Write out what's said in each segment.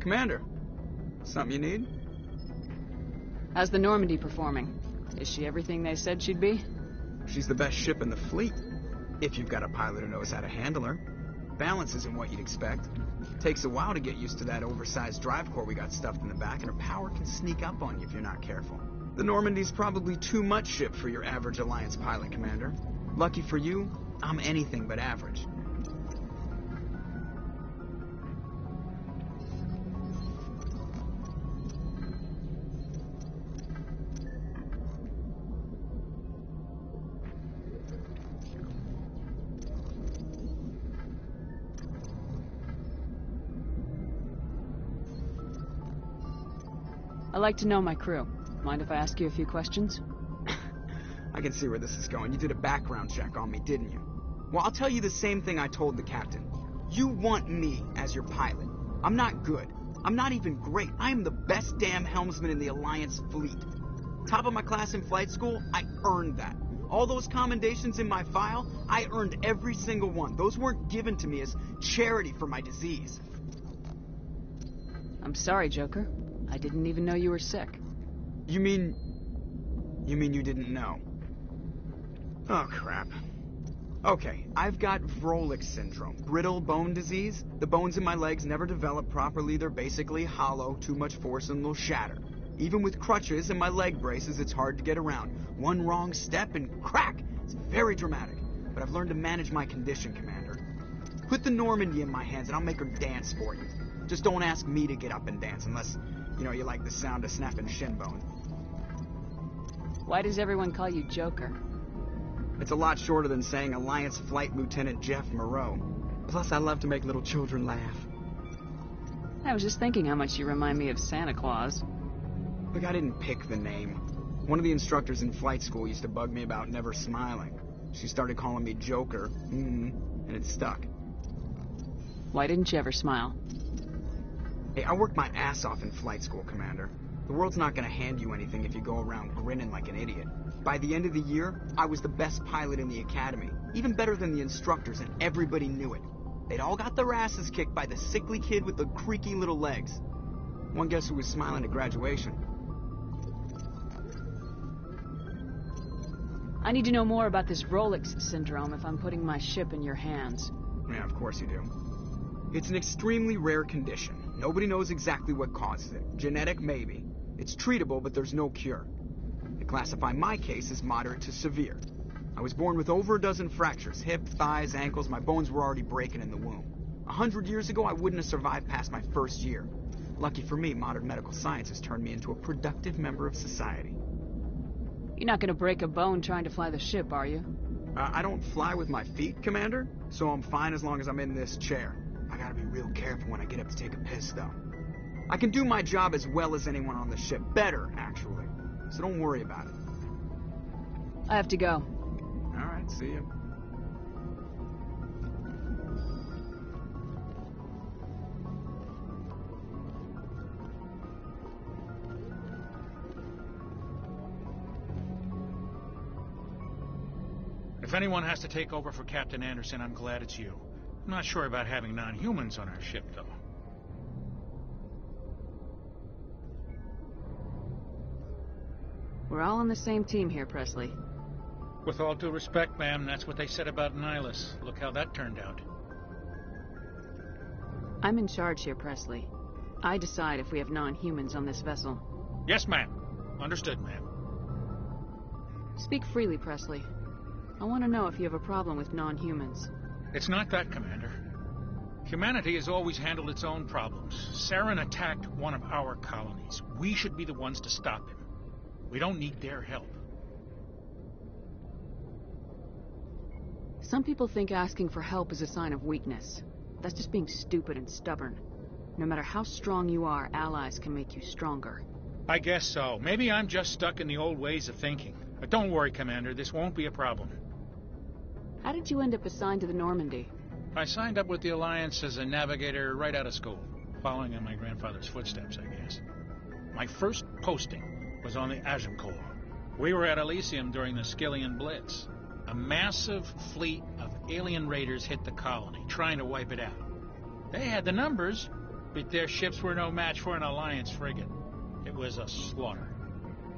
Commander, something you need? How's the Normandy performing? Is she everything they said she'd be? She's the best ship in the fleet, if you've got a pilot who knows how to handle her. Balance isn't what you'd expect. Takes a while to get used to that oversized drive core we got stuffed in the back, and her power can sneak up on you if you're not careful. The Normandy's probably too much ship for your average Alliance pilot, Commander. Lucky for you, I'm anything but average. I like to know my crew. Mind if I ask you a few questions? I can see where this is going. You did a background check on me, didn't you? Well, I'll tell you the same thing I told the captain. You want me as your pilot. I'm not good. I'm not even great. I am the best damn helmsman in the Alliance fleet. Top of my class in flight school, I earned that. All those commendations in my file, I earned every single one. Those weren't given to me as charity for my disease. I'm sorry, Joker. I didn't even know you were sick. You mean you didn't know? Oh, crap. Okay, I've got Vrolik syndrome, brittle bone disease. The bones in my legs never develop properly. They're basically hollow, too much force and they'll shatter. Even with crutches and my leg braces, it's hard to get around. One wrong step and crack! It's very dramatic. But I've learned to manage my condition, Commander. Put the Normandy in my hands and I'll make her dance for you. Just don't ask me to get up and dance unless, you like the sound of snapping shin bone. Why does everyone call you Joker? It's a lot shorter than saying Alliance Flight Lieutenant Jeff Moreau. Plus, I love to make little children laugh. I was just thinking how much you remind me of Santa Claus. Look, I didn't pick the name. One of the instructors in flight school used to bug me about never smiling. She started calling me Joker, and it stuck. Why didn't you ever smile? Hey, I worked my ass off in flight school, Commander. The world's not gonna hand you anything if you go around grinning like an idiot. By the end of the year, I was the best pilot in the academy. Even better than the instructors, and everybody knew it. They'd all got their asses kicked by the sickly kid with the creaky little legs. One guess who was smiling at graduation? I need to know more about this Vrolik syndrome if I'm putting my ship in your hands. Yeah, of course you do. It's an extremely rare condition. Nobody knows exactly what causes it. Genetic, maybe. It's treatable, but there's no cure. They classify my case as moderate to severe. I was born with over a dozen fractures. Hip, thighs, ankles. My bones were already breaking in the womb. 100 years ago, I wouldn't have survived past my first year. Lucky for me, modern medical science has turned me into a productive member of society. You're not gonna break a bone trying to fly the ship, are you? I don't fly with my feet, Commander, so I'm fine as long as I'm in this chair. I gotta be real careful when I get up to take a piss, though. I can do my job as well as anyone on the ship. Better, actually. So don't worry about it. I have to go. Alright, see you. If anyone has to take over for Captain Anderson, I'm glad it's you. I'm not sure about having non-humans on our ship, though. We're all on the same team here, Presley. With all due respect, ma'am, that's what they said about Nihilus. Look how that turned out. I'm in charge here, Presley. I decide if we have non-humans on this vessel. Yes, ma'am. Understood, ma'am. Speak freely, Presley. I want to know if you have a problem with non-humans. It's not that, Commander. Humanity has always handled its own problems. Saren attacked one of our colonies. We should be the ones to stop him. We don't need their help. Some people think asking for help is a sign of weakness. That's just being stupid and stubborn. No matter how strong you are, allies can make you stronger. I guess so. Maybe I'm just stuck in the old ways of thinking. But don't worry, Commander. This won't be a problem. How did you end up assigned to the Normandy? I signed up with the Alliance as a navigator right out of school, following in my grandfather's footsteps, I guess. My first posting was on the Agincourt. We were at Elysium during the Skillian Blitz. A massive fleet of alien raiders hit the colony, trying to wipe it out. They had the numbers, But their ships were no match for an Alliance frigate. It was a slaughter.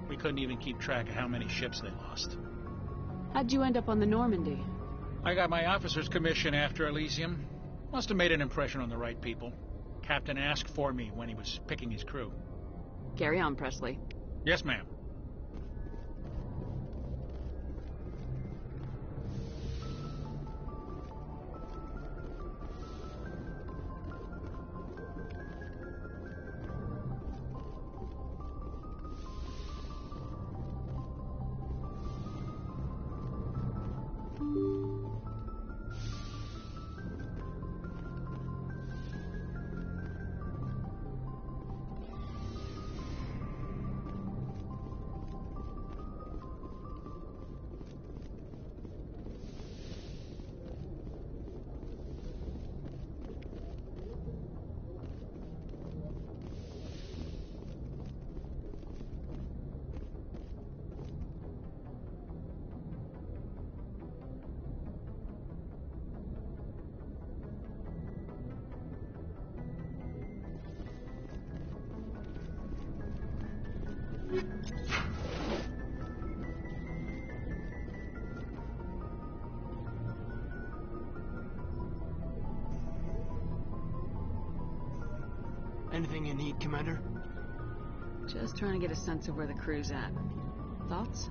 We couldn't even keep track of how many ships they lost. How'd you end up on the Normandy? I got my officer's commission after Elysium. Must have made an impression on the right people. Captain asked for me when he was picking his crew. Carry on, Presley. Yes, ma'am. Anything you need, Commander? Just trying to get a sense of where the crew's at. Thoughts?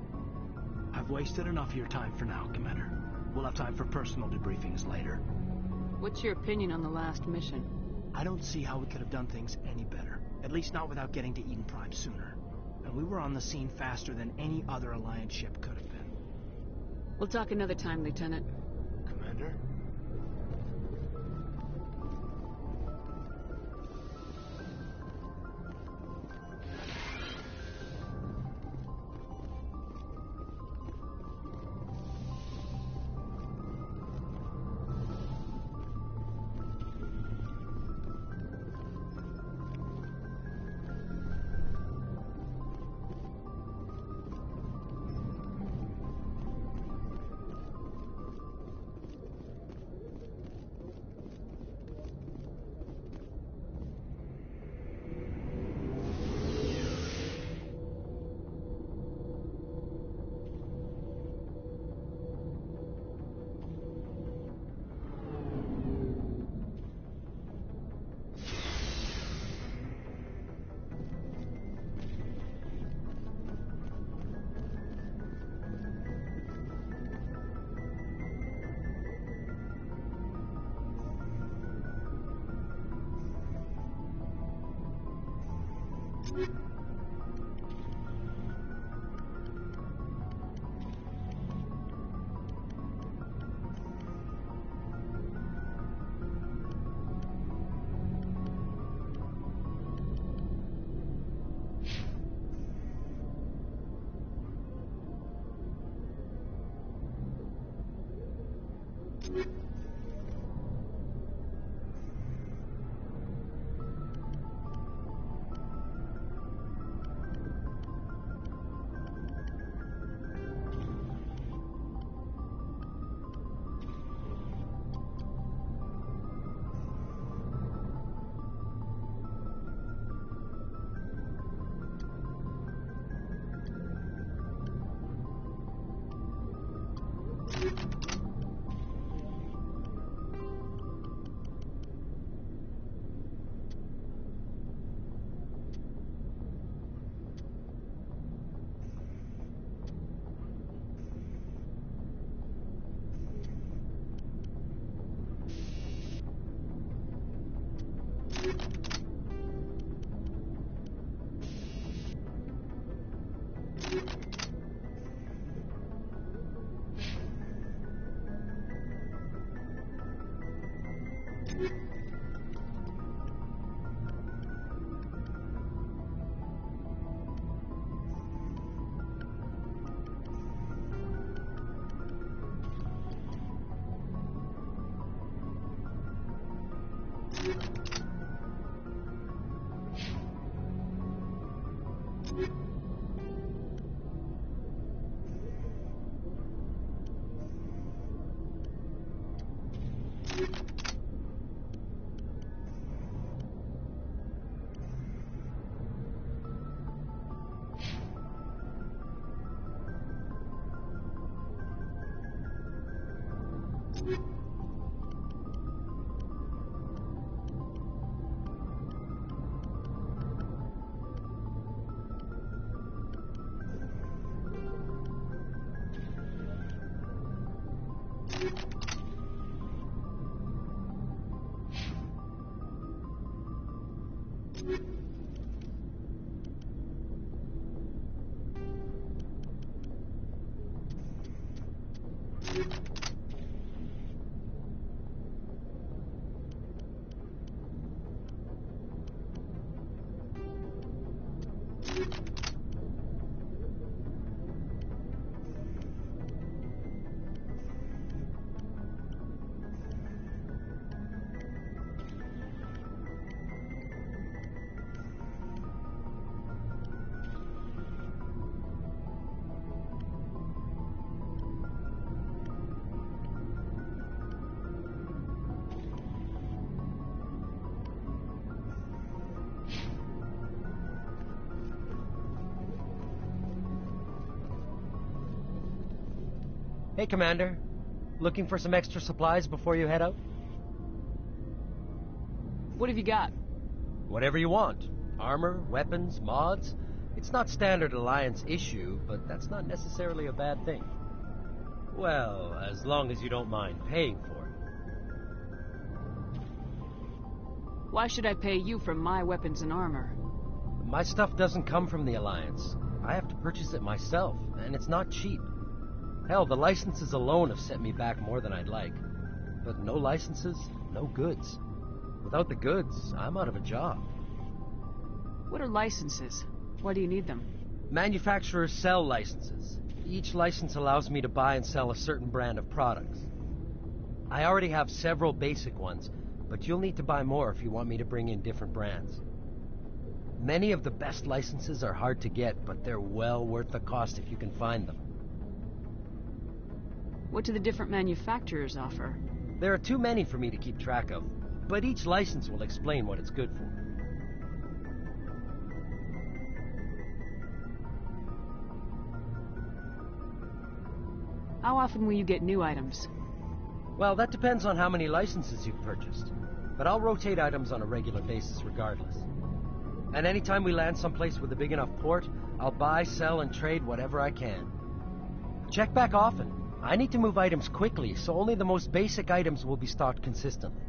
I've wasted enough of your time for now, Commander. We'll have time for personal debriefings later. What's your opinion on the last mission? I don't see how we could have done things any better. At least not without getting to Eden Prime sooner. And we were on the scene faster than any other Alliance ship could have been. We'll talk another time, Lieutenant. Commander? Hey, Commander. Looking for some extra supplies before you head out? What have you got? Whatever you want. Armor, weapons, mods. It's not standard Alliance issue, but that's not necessarily a bad thing. Well, as long as you don't mind paying for it. Why should I pay you for my weapons and armor? My stuff doesn't come from the Alliance. I have to purchase it myself, and it's not cheap. Hell, the licenses alone have set me back more than I'd like. But no licenses, no goods. Without the goods, I'm out of a job. What are licenses? Why do you need them? Manufacturers sell licenses. Each license allows me to buy and sell a certain brand of products. I already have several basic ones, but you'll need to buy more if you want me to bring in different brands. Many of the best licenses are hard to get, but they're well worth the cost if you can find them. What do the different manufacturers offer? There are too many for me to keep track of, but each license will explain what it's good for. How often will you get new items? Well, that depends on how many licenses you've purchased. But I'll rotate items on a regular basis regardless. And anytime we land someplace with a big enough port, I'll buy, sell, and trade whatever I can. Check back often. I need to move items quickly, so only the most basic items will be stocked consistently.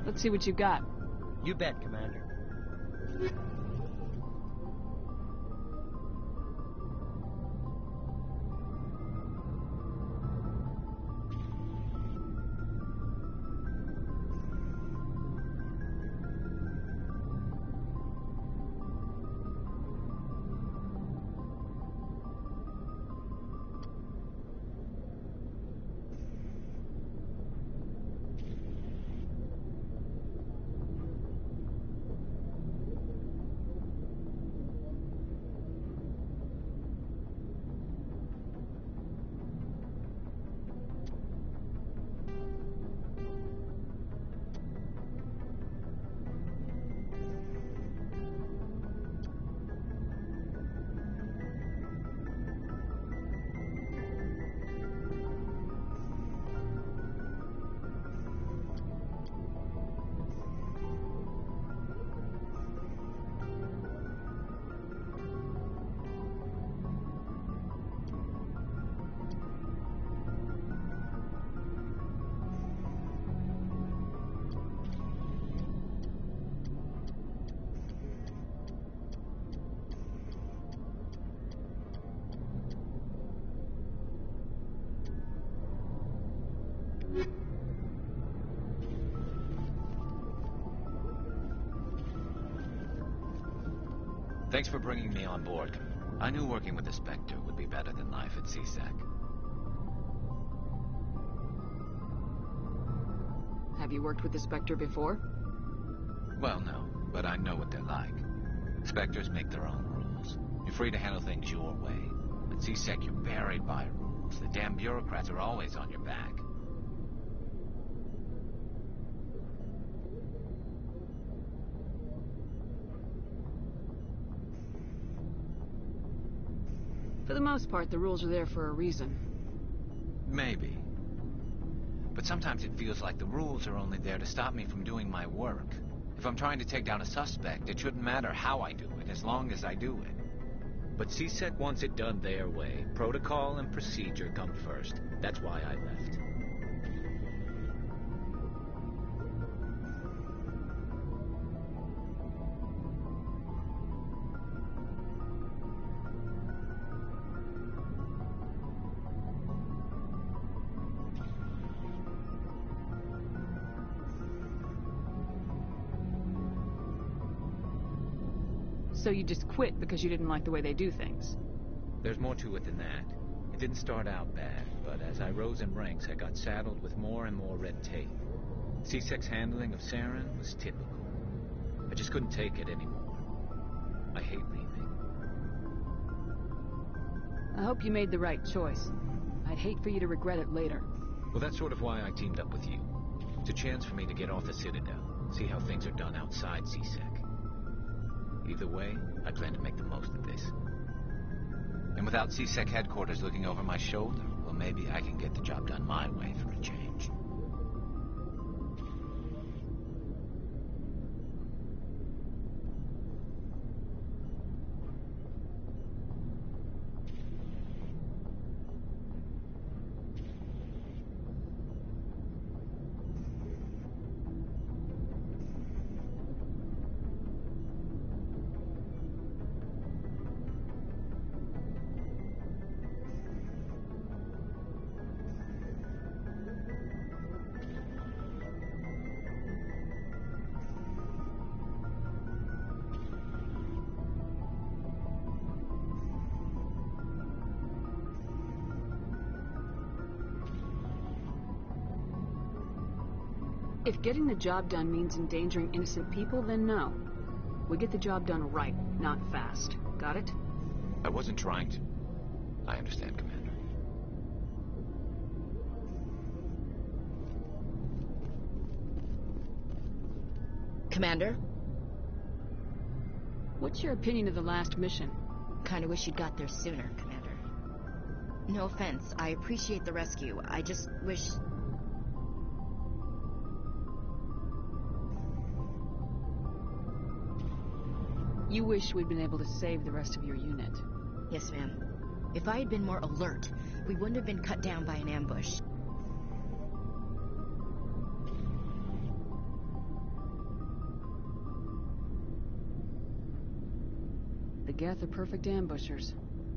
Let's see what you got. You bet, Commander. Thanks for bringing me on board. I knew working with the Spectre would be better than life at CSEC. Have you worked with the Spectre before? Well, no, but I know what they're like. Spectres make their own rules. You're free to handle things your way. At CSEC, you're buried by rules. The damn bureaucrats are always on your back. For the most part, the rules are there for a reason. Maybe. But sometimes it feels like the rules are only there to stop me from doing my work. If I'm trying to take down a suspect, it shouldn't matter how I do it, as long as I do it. But CSEC wants it done their way. Protocol and procedure come first. That's why I left. So you just quit because you didn't like the way they do things? There's more to it than that. It didn't start out bad, but as I rose in ranks, I got saddled with more and more red tape. CSEC's handling of Saren was typical. I just couldn't take it anymore. I hate leaving. I hope you made the right choice. I'd hate for you to regret it later. Well, that's sort of why I teamed up with you. It's a chance for me to get off the Citadel, see how things are done outside CSEC. Either way, I plan to make the most of this. And without CSEC headquarters looking over my shoulder, well, maybe I can get the job done my way for a change. If getting the job done means endangering innocent people, then no. We get the job done right, not fast. Got it? I wasn't trying to. I understand, Commander. Commander? What's your opinion of the last mission? Kinda wish you'd got there sooner, Commander. No offense, I appreciate the rescue. I just wish... You wish we'd been able to save the rest of your unit. Yes, ma'am. If I had been more alert, we wouldn't have been cut down by an ambush. The Geth are perfect ambushers.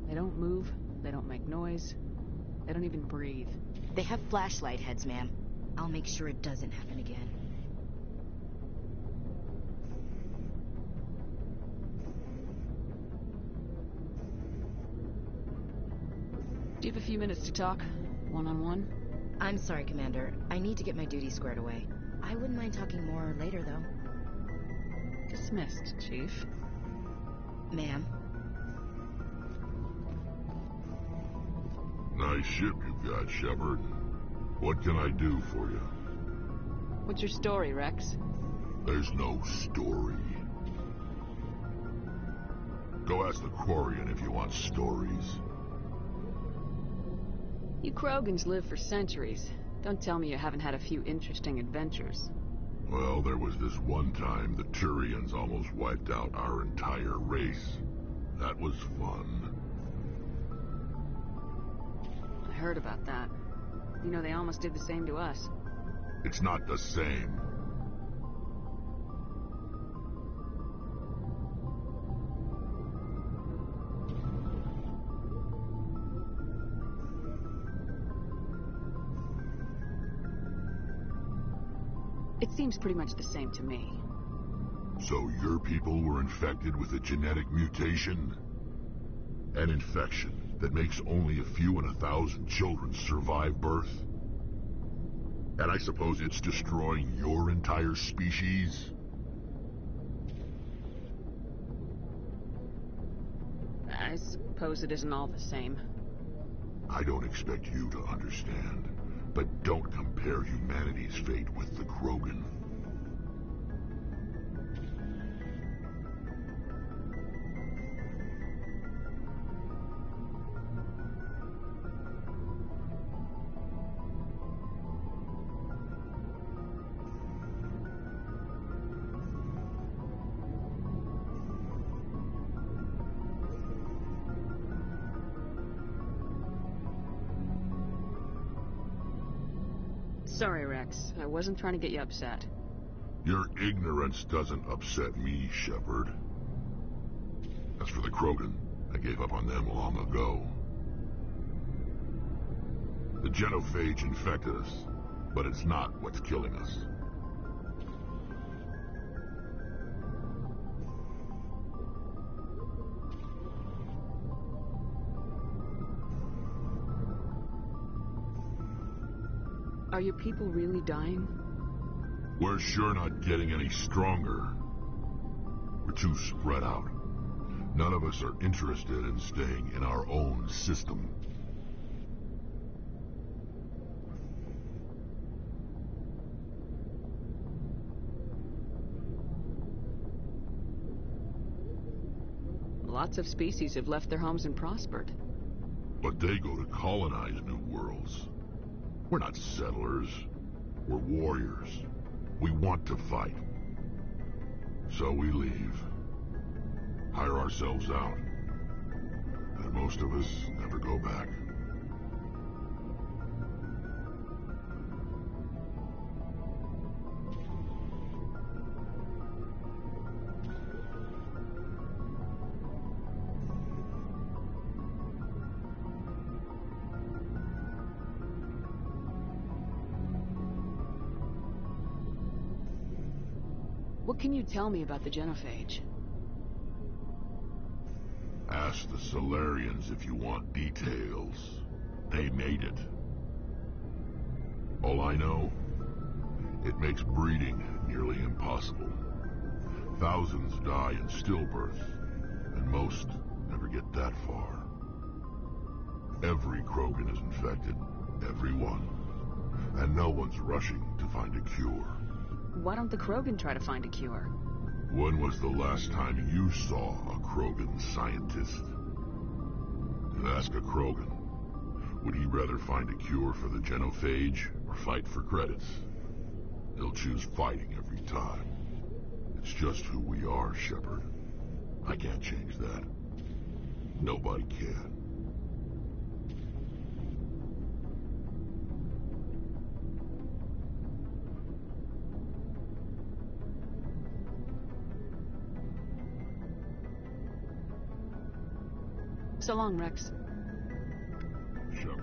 They don't move, they don't make noise, they don't even breathe. They have flashlight heads, ma'am. I'll make sure it doesn't happen again. Do you have a few minutes to talk? One-on-one? I'm sorry, Commander. I need to get my duty squared away. I wouldn't mind talking more later, though. Dismissed, Chief. Ma'am. Nice ship you've got, Shepard. What can I do for you? What's your story, Rex? There's no story. Go ask the Quarian if you want stories. You Krogans live for centuries. Don't tell me you haven't had a few interesting adventures. Well, there was this one time the Turians almost wiped out our entire race. That was fun. I heard about that. You know, they almost did the same to us. It's not the same. It seems pretty much the same to me. So your people were infected with a genetic mutation? An infection that makes only a few in 1,000 children survive birth? And I suppose it's destroying your entire species? I suppose it isn't all the same. I don't expect you to understand, but don't compare humanity's fate with the Krogan. Sorry, Rex. I wasn't trying to get you upset. Your ignorance doesn't upset me, Shepard. As for the Krogan, I gave up on them long ago. The genophage infected us, but it's not what's killing us. Are your people really dying? We're sure not getting any stronger. We're too spread out. None of us are interested in staying in our own system. Lots of species have left their homes and prospered. But they go to colonize new worlds. We're not settlers. We're warriors. We want to fight. So we leave. Hire ourselves out. And most of us never go back. What can you tell me about the genophage? Ask the Solarians if you want details. They made it. All I know, it makes breeding nearly impossible. Thousands die in stillbirth, and most never get that far. Every Krogan is infected, every one. And no one's rushing to find a cure. Why don't the Krogan try to find a cure? When was the last time you saw a Krogan scientist? And ask a Krogan, would he rather find a cure for the genophage or fight for credits? He'll choose fighting every time. It's just who we are, Shepard. I can't change that. Nobody can. So long, Rex. Shepard.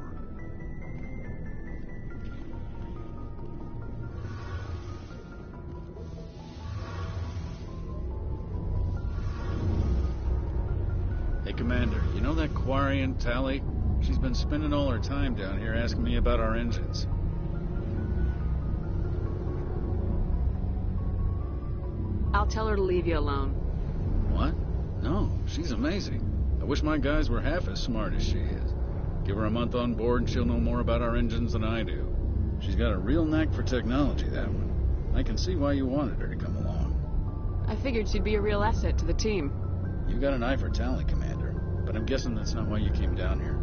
Hey, Commander, you know that Quarian, Tali? She's been spending all her time down here asking me about our engines. I'll tell her to leave you alone. What? No, she's amazing. I wish my guys were half as smart as she is. Give her a month on board and she'll know more about our engines than I do. She's got a real knack for technology, that one. I can see why you wanted her to come along. I figured she'd be a real asset to the team. You got an eye for talent, Commander, but I'm guessing that's not why you came down here.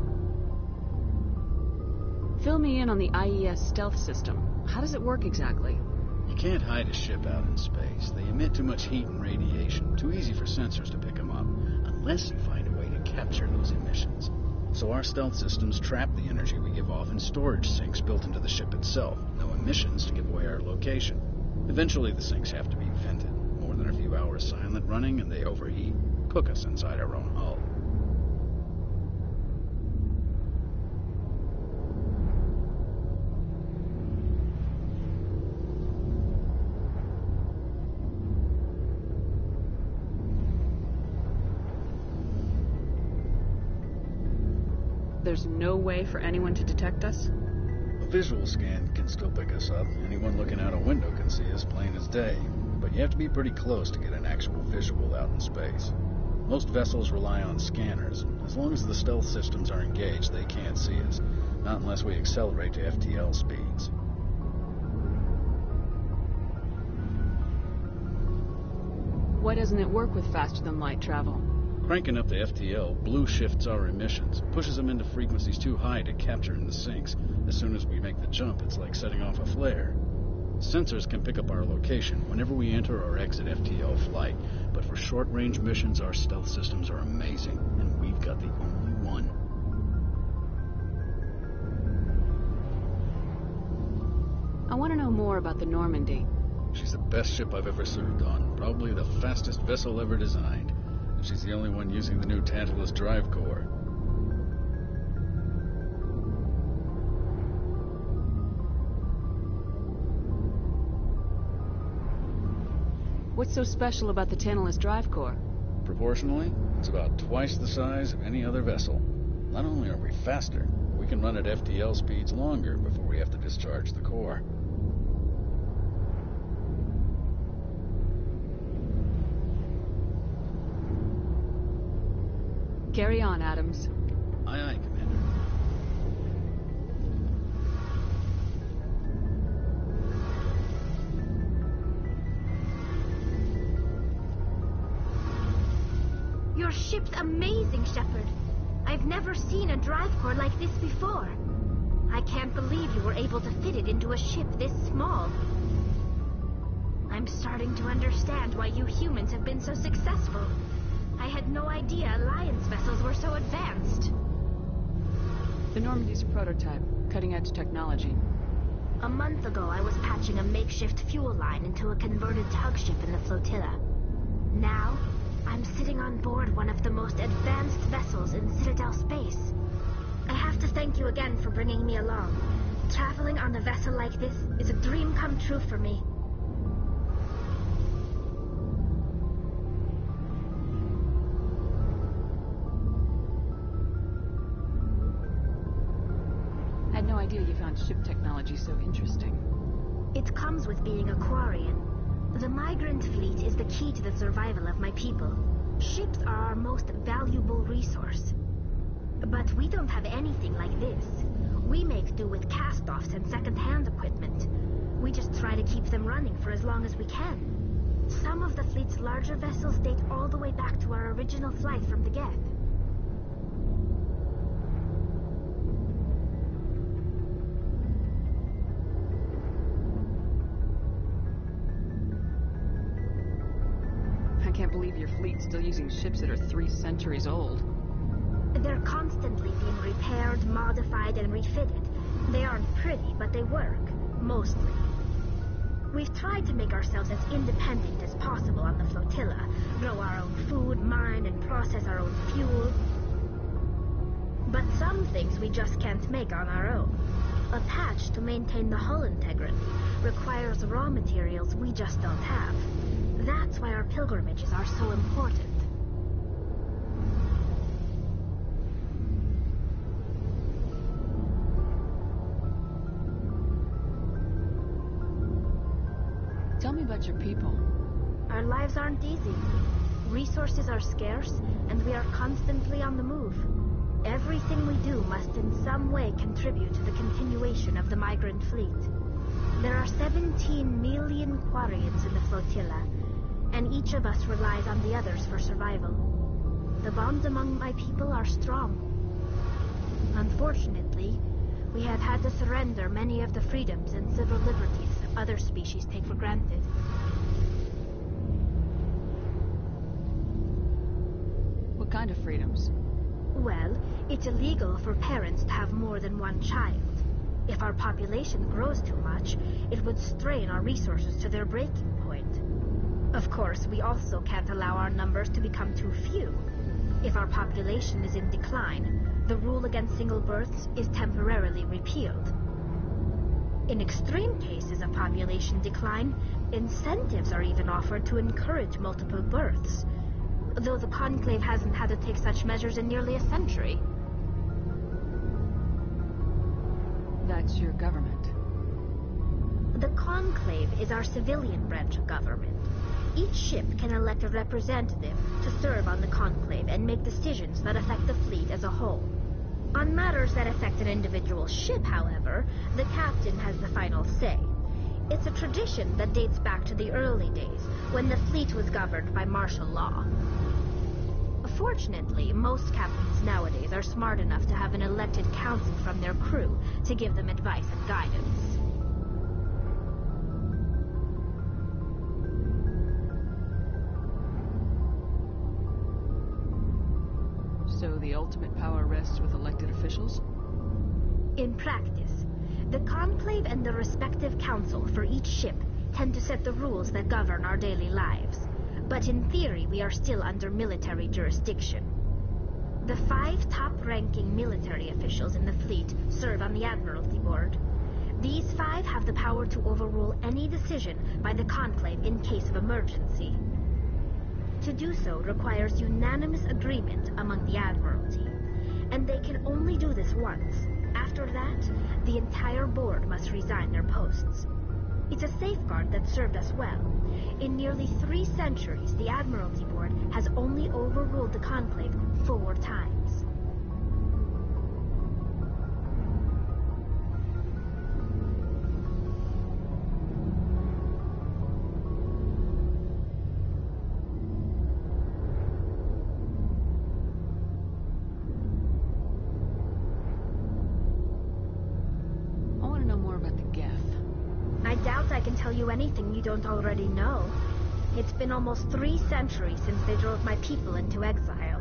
Fill me in on the IES stealth system. How does it work exactly? You can't hide a ship out in space. They emit too much heat and radiation. Too easy for sensors to pick them up, unless you find a way to capture those emissions. So our stealth systems trap the energy we give off in storage sinks built into the ship itself. No emissions to give away our location. Eventually the sinks have to be vented. More than a few hours silent running and they overheat. Cook us inside our own hull. There's no way for anyone to detect us? A visual scan can still pick us up. Anyone looking out a window can see us plain as day. But you have to be pretty close to get an actual visual out in space. Most vessels rely on scanners. As long as the stealth systems are engaged, they can't see us. Not unless we accelerate to FTL speeds. Why doesn't it work with faster-than-light travel? Cranking up the FTL blue shifts our emissions, pushes them into frequencies too high to capture in the sinks. As soon as we make the jump, it's like setting off a flare. Sensors can pick up our location whenever we enter or exit FTL flight, but for short-range missions, our stealth systems are amazing, and we've got the only one. I want to know more about the Normandy. She's the best ship I've ever served on. Probably the fastest vessel ever designed. And she's the only one using the new Tantalus drive core. What's so special about the Tantalus drive core? Proportionally, it's about twice the size of any other vessel. Not only are we faster, we can run at FTL speeds longer before we have to discharge the core. Carry on, Adams. Aye, aye, Commander. Your ship's amazing, Shepard. I've never seen a drive core like this before. I can't believe you were able to fit it into a ship this small. I'm starting to understand why you humans have been so successful. I had no idea Alliance vessels were so advanced. The Normandy's a prototype, cutting-edge technology. A month ago, I was patching a makeshift fuel line into a converted tug ship in the flotilla. Now, I'm sitting on board one of the most advanced vessels in Citadel space. I have to thank you again for bringing me along. Traveling on a vessel like this is a dream come true for me. I had no idea you found ship technology so interesting. It comes with being a Quarian. The migrant fleet is the key to the survival of my people. Ships are our most valuable resource. But we don't have anything like this. We make do with cast-offs and second-hand equipment. We just try to keep them running for as long as we can. Some of the fleet's larger vessels date all the way back to our original flight from the Geth. I can't believe your fleet's still using ships that are 3 centuries old. They're constantly being repaired, modified, and refitted. They aren't pretty, but they work. Mostly. We've tried to make ourselves as independent as possible on the flotilla. Grow our own food, mine, and process our own fuel. But some things we just can't make on our own. A patch to maintain the hull integrity requires raw materials we just don't have. That's why our pilgrimages are so important. Tell me about your people. Our lives aren't easy. Resources are scarce, and we are constantly on the move. Everything we do must in some way contribute to the continuation of the migrant fleet. There are 17 million Quarians in the flotilla, and each of us relies on the others for survival. The bonds among my people are strong. Unfortunately, we have had to surrender many of the freedoms and civil liberties other species take for granted. What kind of freedoms? Well, it's illegal for parents to have more than one child. If our population grows too much, it would strain our resources to their breaking point. Of course, we also can't allow our numbers to become too few. If our population is in decline, the rule against single births is temporarily repealed. In extreme cases of population decline, incentives are even offered to encourage multiple births, though the Conclave hasn't had to take such measures in nearly a century. That's your government. The Conclave is our civilian branch of government. Each ship can elect a representative to serve on the Conclave and make decisions that affect the fleet as a whole. On matters that affect an individual ship, however, the captain has the final say. It's a tradition that dates back to the early days, when the fleet was governed by martial law. Fortunately, most captains nowadays are smart enough to have an elected council from their crew to give them advice and guidance. So the ultimate power rests with elected officials? In practice, The Conclave and the respective council for each ship tend to set the rules that govern our daily lives. But in theory, we are still under military jurisdiction. The 5 top-ranking military officials in the fleet serve on the Admiralty Board. These 5 have the power to overrule any decision by the Conclave in case of emergency. To do so requires unanimous agreement among the Admiralty, and they can only do this once. After that, the entire board must resign their posts. It's a safeguard that served us well. In nearly 3 centuries, the Admiralty Board has only overruled the Conclave 4 times. I want to know more about the Geth. I doubt I can tell you anything you don't already know. It's been almost 3 centuries since they drove my people into exile.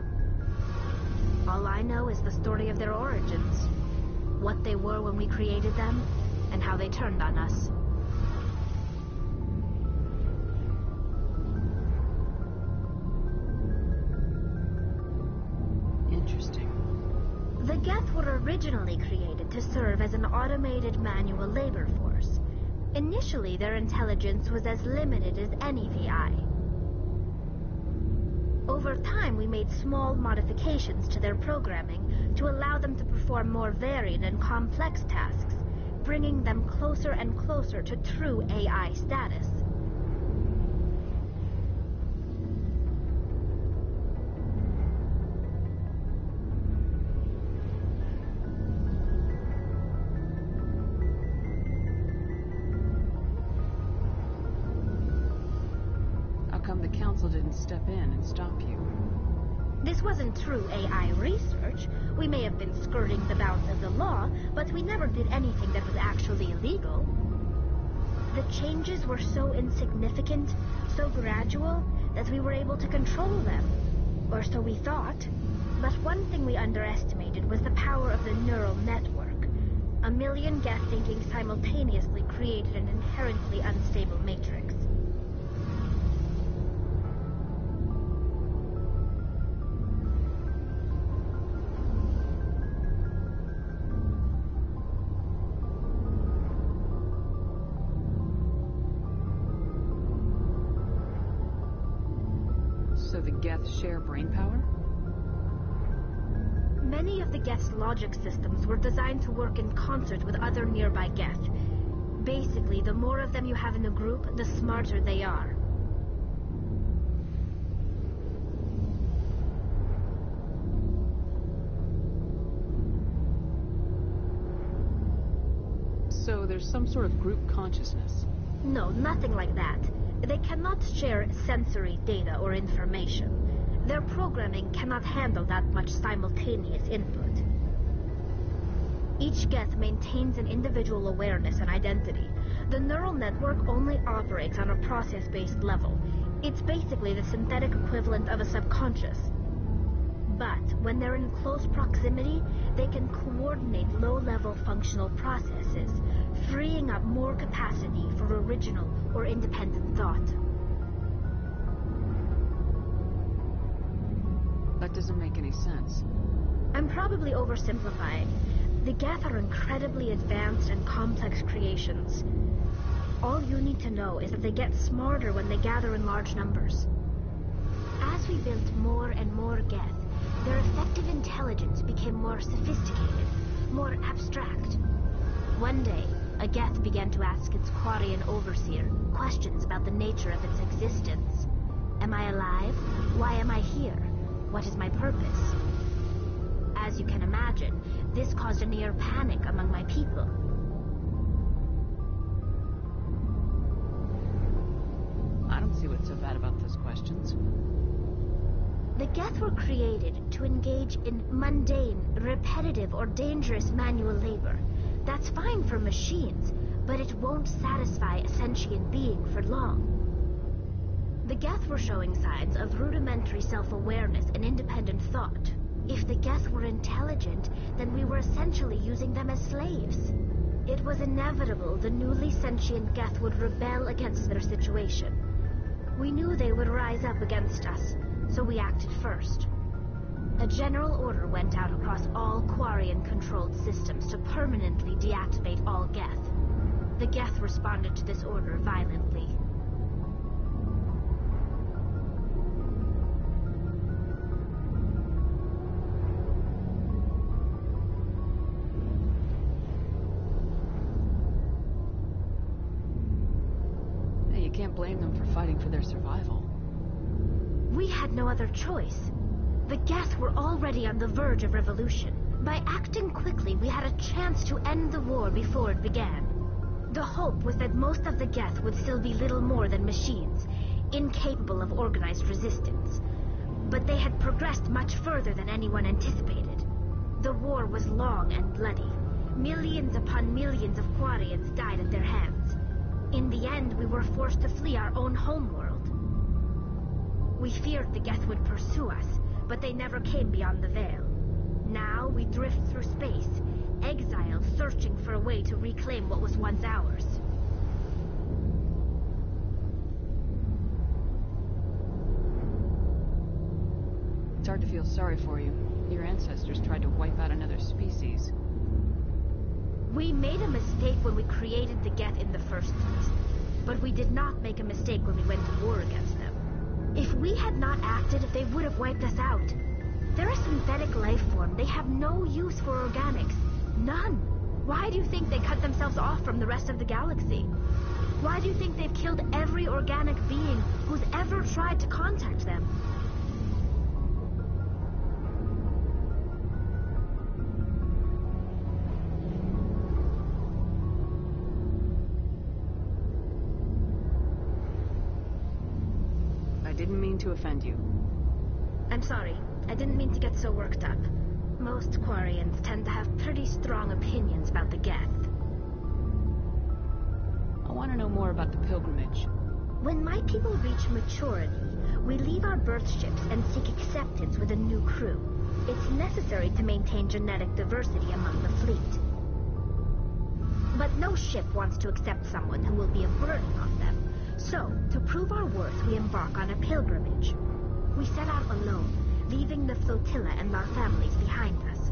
All I know is the story of their origins, what they were when we created them, and how they turned on us. Interesting. The Geth were originally created to serve as an automated manual labor force. Initially, their intelligence was as limited as any VI. Over time, we made small modifications to their programming to allow them to perform more varied and complex tasks, bringing them closer and closer to true AI status. The council didn't step in and stop you. This wasn't true AI research. We may have been skirting the bounds of the law, but we never did anything that was actually illegal. The changes were so insignificant, so gradual, that we were able to control them. Or so we thought. But one thing we underestimated was the power of the neural network. 1 million Geth thinking simultaneously created an inherently unstable matrix. So the Geth share brain power? Many of the Geth's logic systems were designed to work in concert with other nearby Geth. Basically, the more of them you have in a group, the smarter they are. So there's some sort of group consciousness? No, nothing like that. They cannot share sensory data or information. Their programming cannot handle that much simultaneous input. Each Geth maintains an individual awareness and identity. The neural network only operates on a process-based level. It's basically the synthetic equivalent of a subconscious. But when they're in close proximity, they can coordinate low-level functional processes, freeing up more capacity for original or independent thought. That doesn't make any sense. I'm probably oversimplifying. The Geth are incredibly advanced and complex creations. All you need to know is that they get smarter when they gather in large numbers. As we built more and more Geth, their effective intelligence became more sophisticated, more abstract. One day, a Geth began to ask its Quarian overseer questions about the nature of its existence. Am I alive? Why am I here? What is my purpose? As you can imagine, this caused a near panic among my people. I don't see what's so bad about those questions. The Geth were created to engage in mundane, repetitive, or dangerous manual labor. That's fine for machines, but it won't satisfy a sentient being for long. The Geth were showing signs of rudimentary self-awareness and independent thought. If the Geth were intelligent, then we were essentially using them as slaves. It was inevitable the newly sentient Geth would rebel against their situation. We knew they would rise up against us, so we acted first. A general order went out across all Quarian-controlled systems to permanently deactivate all Geth. The Geth responded to this order violently. Hey, you can't blame them for fighting for their survival. We had no other choice. The Geth were already on the verge of revolution. By acting quickly, we had a chance to end the war before it began. The hope was that most of the Geth would still be little more than machines, incapable of organized resistance. But they had progressed much further than anyone anticipated. The war was long and bloody. Millions upon millions of Quarians died at their hands. In the end, we were forced to flee our own homeworld. We feared the Geth would pursue us, but they never came beyond the Veil. Now we drift through space, exiled, searching for a way to reclaim what was once ours. It's hard to feel sorry for you. Your ancestors tried to wipe out another species. We made a mistake when we created the Geth in the first place, but we did not make a mistake when we went to war against them. If we had not acted, they would have wiped us out. They're a synthetic life form. They have no use for organics. None. Why do you think they cut themselves off from the rest of the galaxy? Why do you think they've killed every organic being who's ever tried to contact them? I didn't mean to offend you. I'm sorry. I didn't mean to get so worked up. Most Quarians tend to have pretty strong opinions about the Geth. I want to know more about the pilgrimage. When my people reach maturity, we leave our birth ships and seek acceptance with a new crew. It's necessary to maintain genetic diversity among the fleet. But no ship wants to accept someone who will be a burden on them. So, to prove our worth, we embark on a pilgrimage. We set out alone, leaving the flotilla and our families behind us.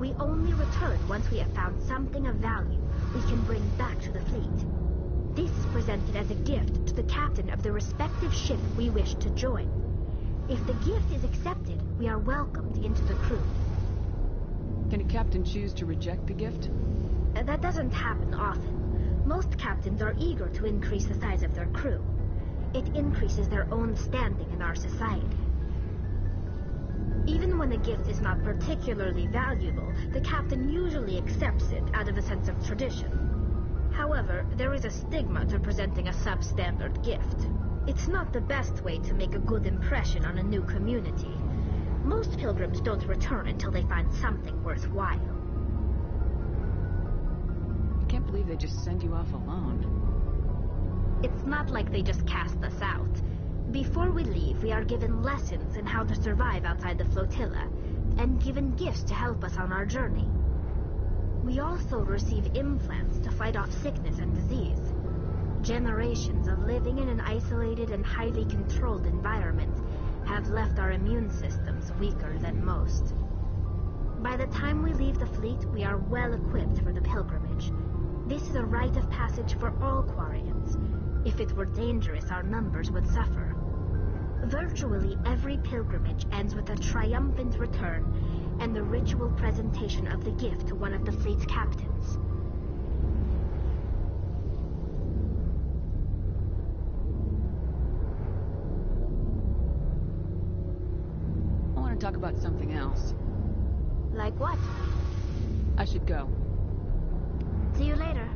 We only return once we have found something of value we can bring back to the fleet. This is presented as a gift to the captain of the respective ship we wish to join. If the gift is accepted, we are welcomed into the crew. Can a captain choose to reject the gift? That doesn't happen often. Most captains are eager to increase the size of their crew. It increases their own standing in our society. Even when a gift is not particularly valuable, the captain usually accepts it out of a sense of tradition. However, there is a stigma to presenting a substandard gift. It's not the best way to make a good impression on a new community. Most pilgrims don't return until they find something worthwhile. I can't believe they just send you off alone. It's not like they just cast us out. Before we leave, we are given lessons in how to survive outside the flotilla, and given gifts to help us on our journey. We also receive implants to fight off sickness and disease. Generations of living in an isolated and highly controlled environment have left our immune systems weaker than most. By the time we leave the fleet, we are well equipped for the pilgrimage. This is a rite of passage for all Quarians. If it were dangerous, our numbers would suffer. Virtually every pilgrimage ends with a triumphant return and the ritual presentation of the gift to one of the fleet's captains. I want to talk about something else. Like what? I should go. See you later.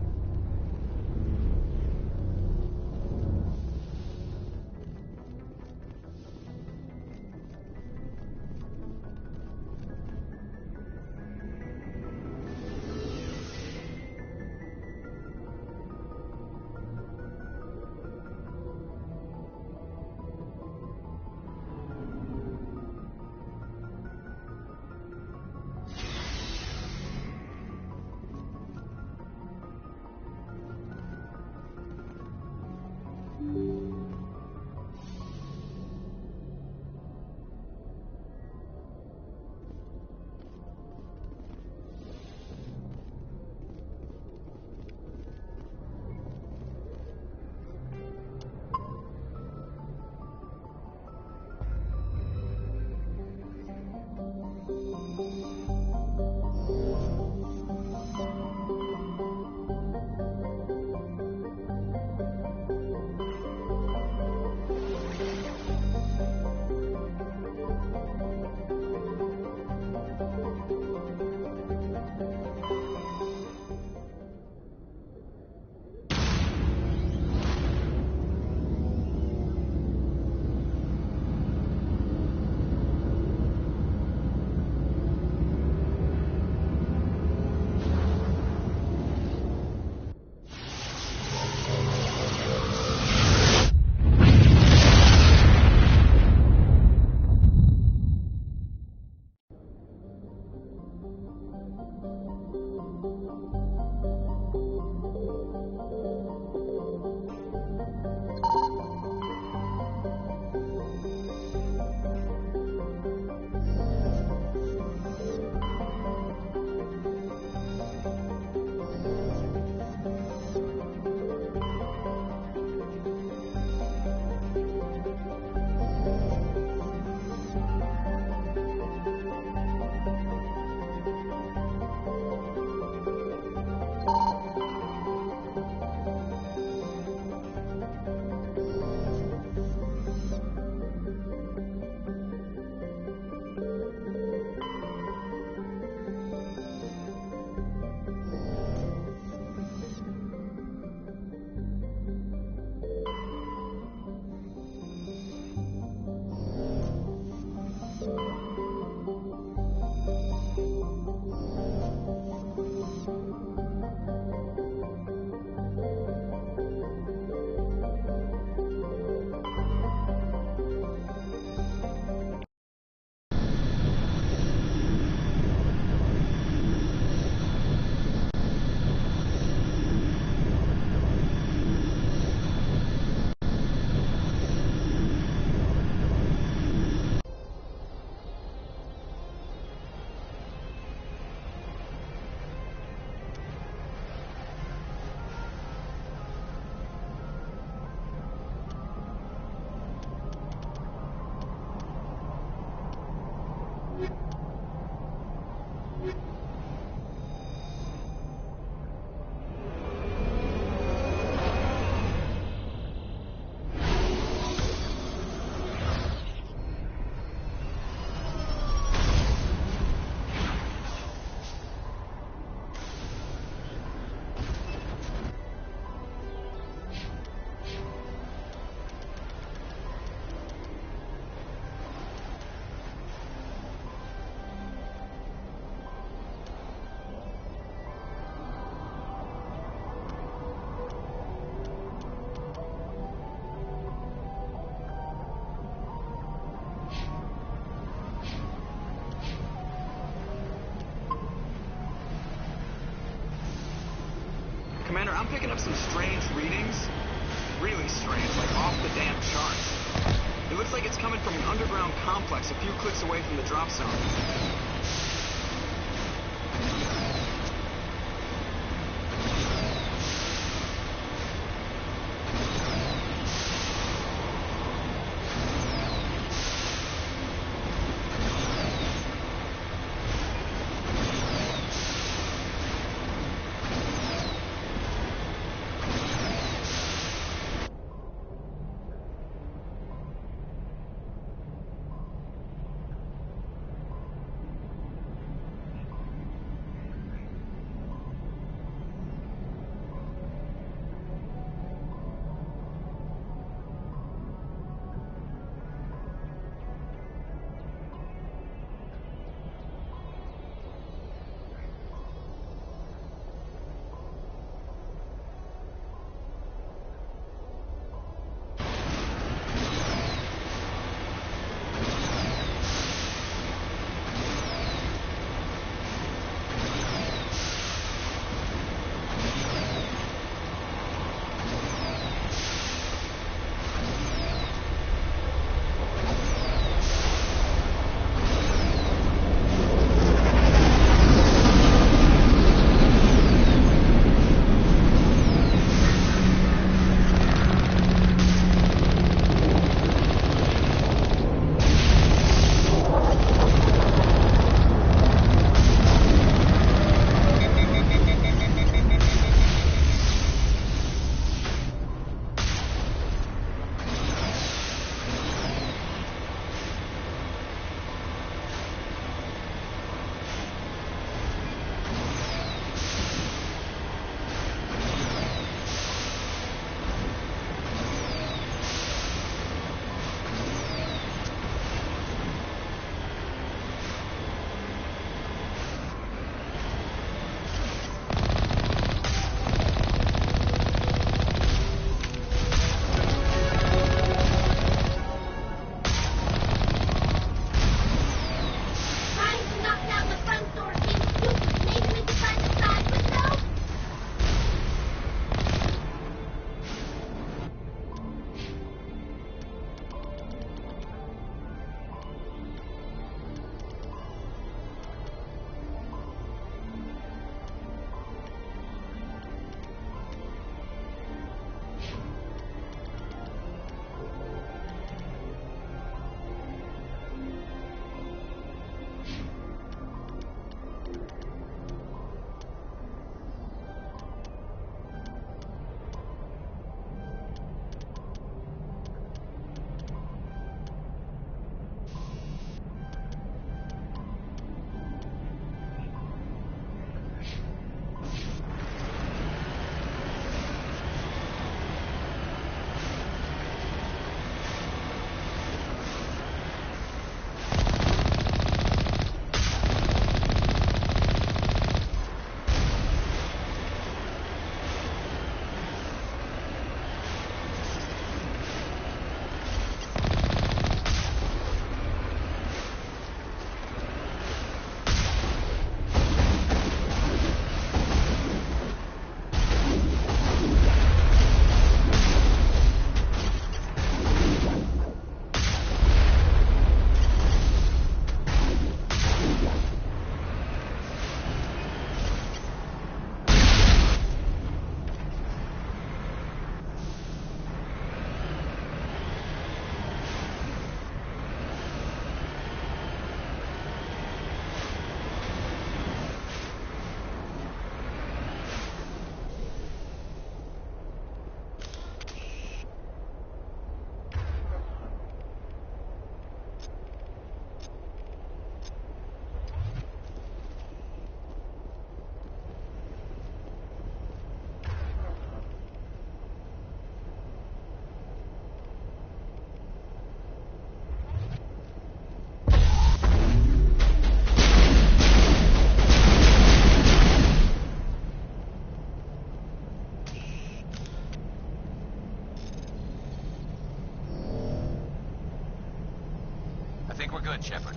picking up some strange readings. Really strange, like off the damn charts. It looks like it's coming from an underground complex a few clicks away from the drop zone. think we're good, Shepard.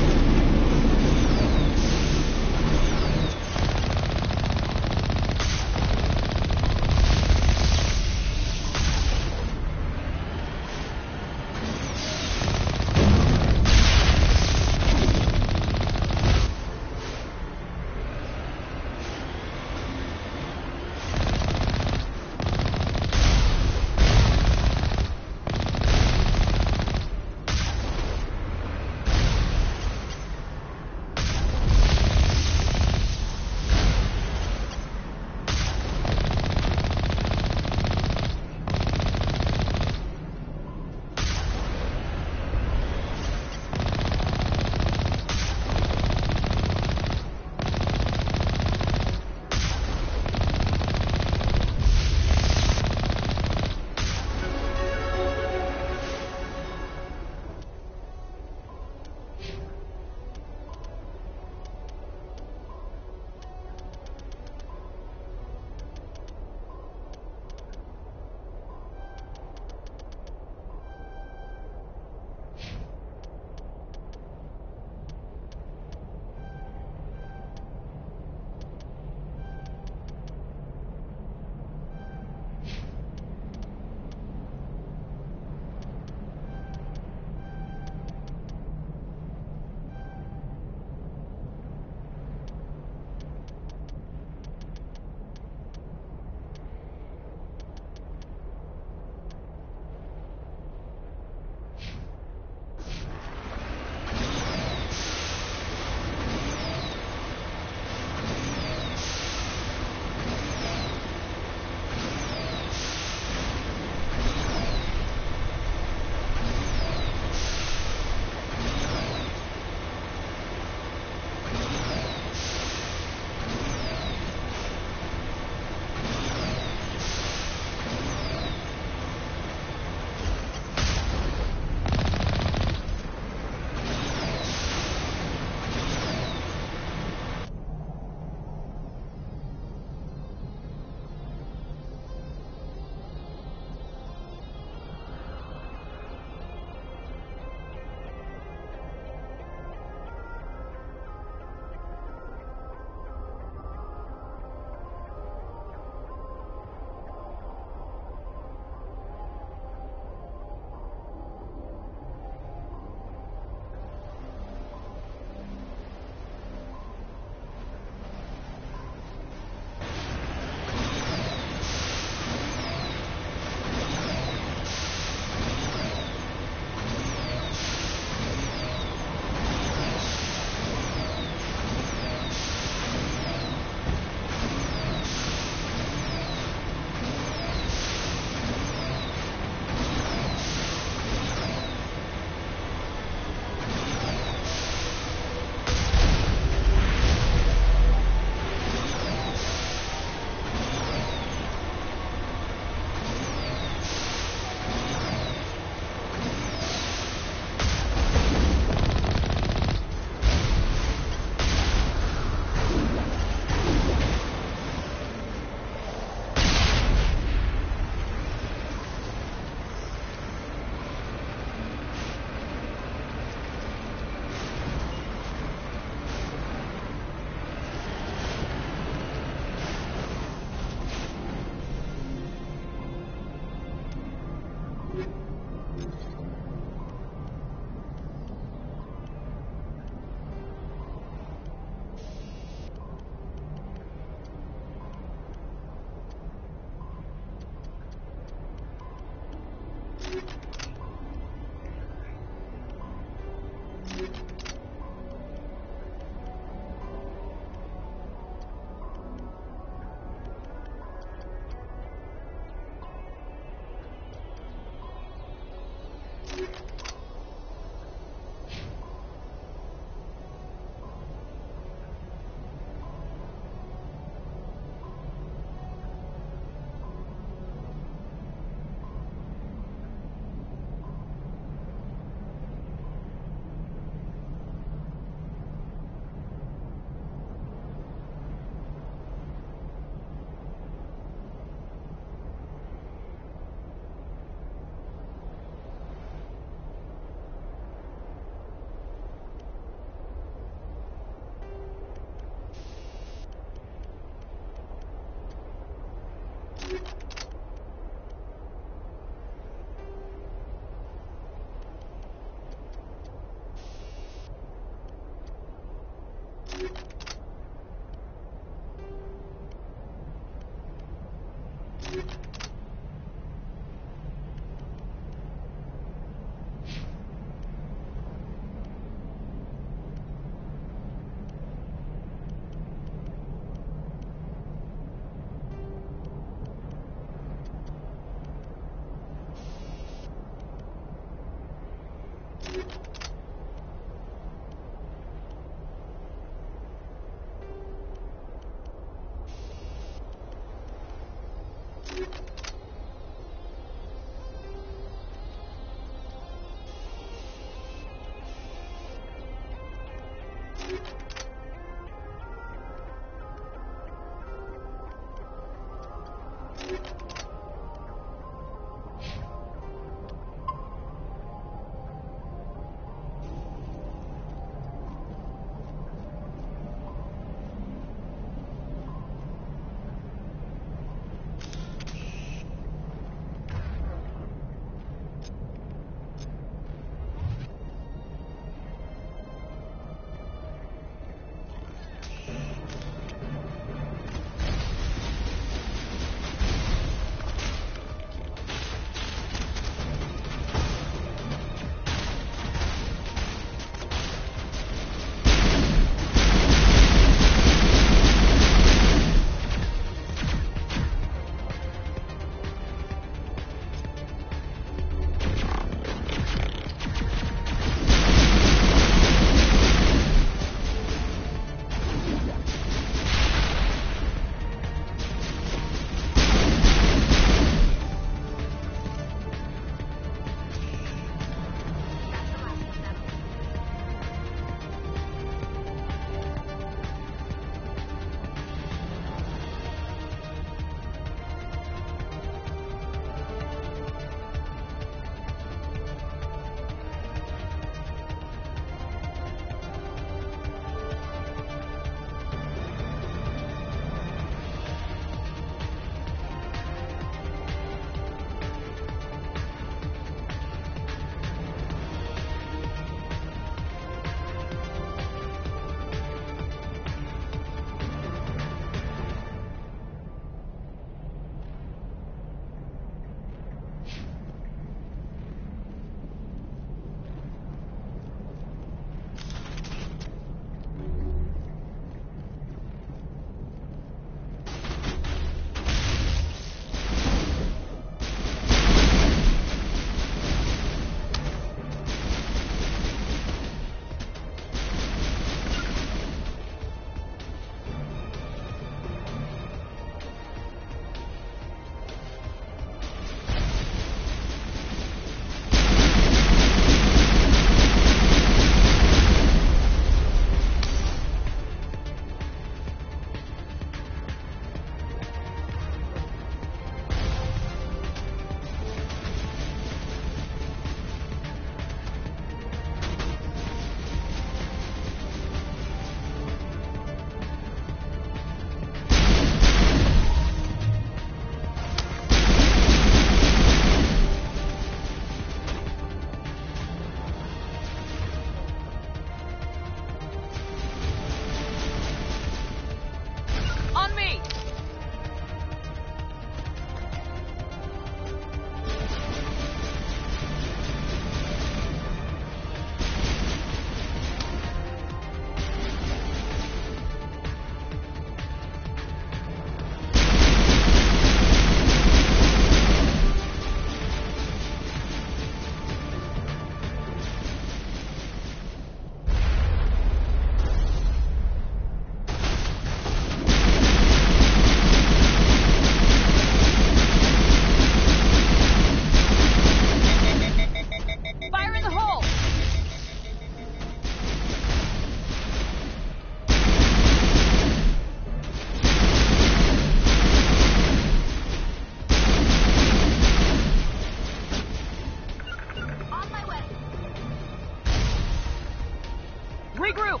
Regroup!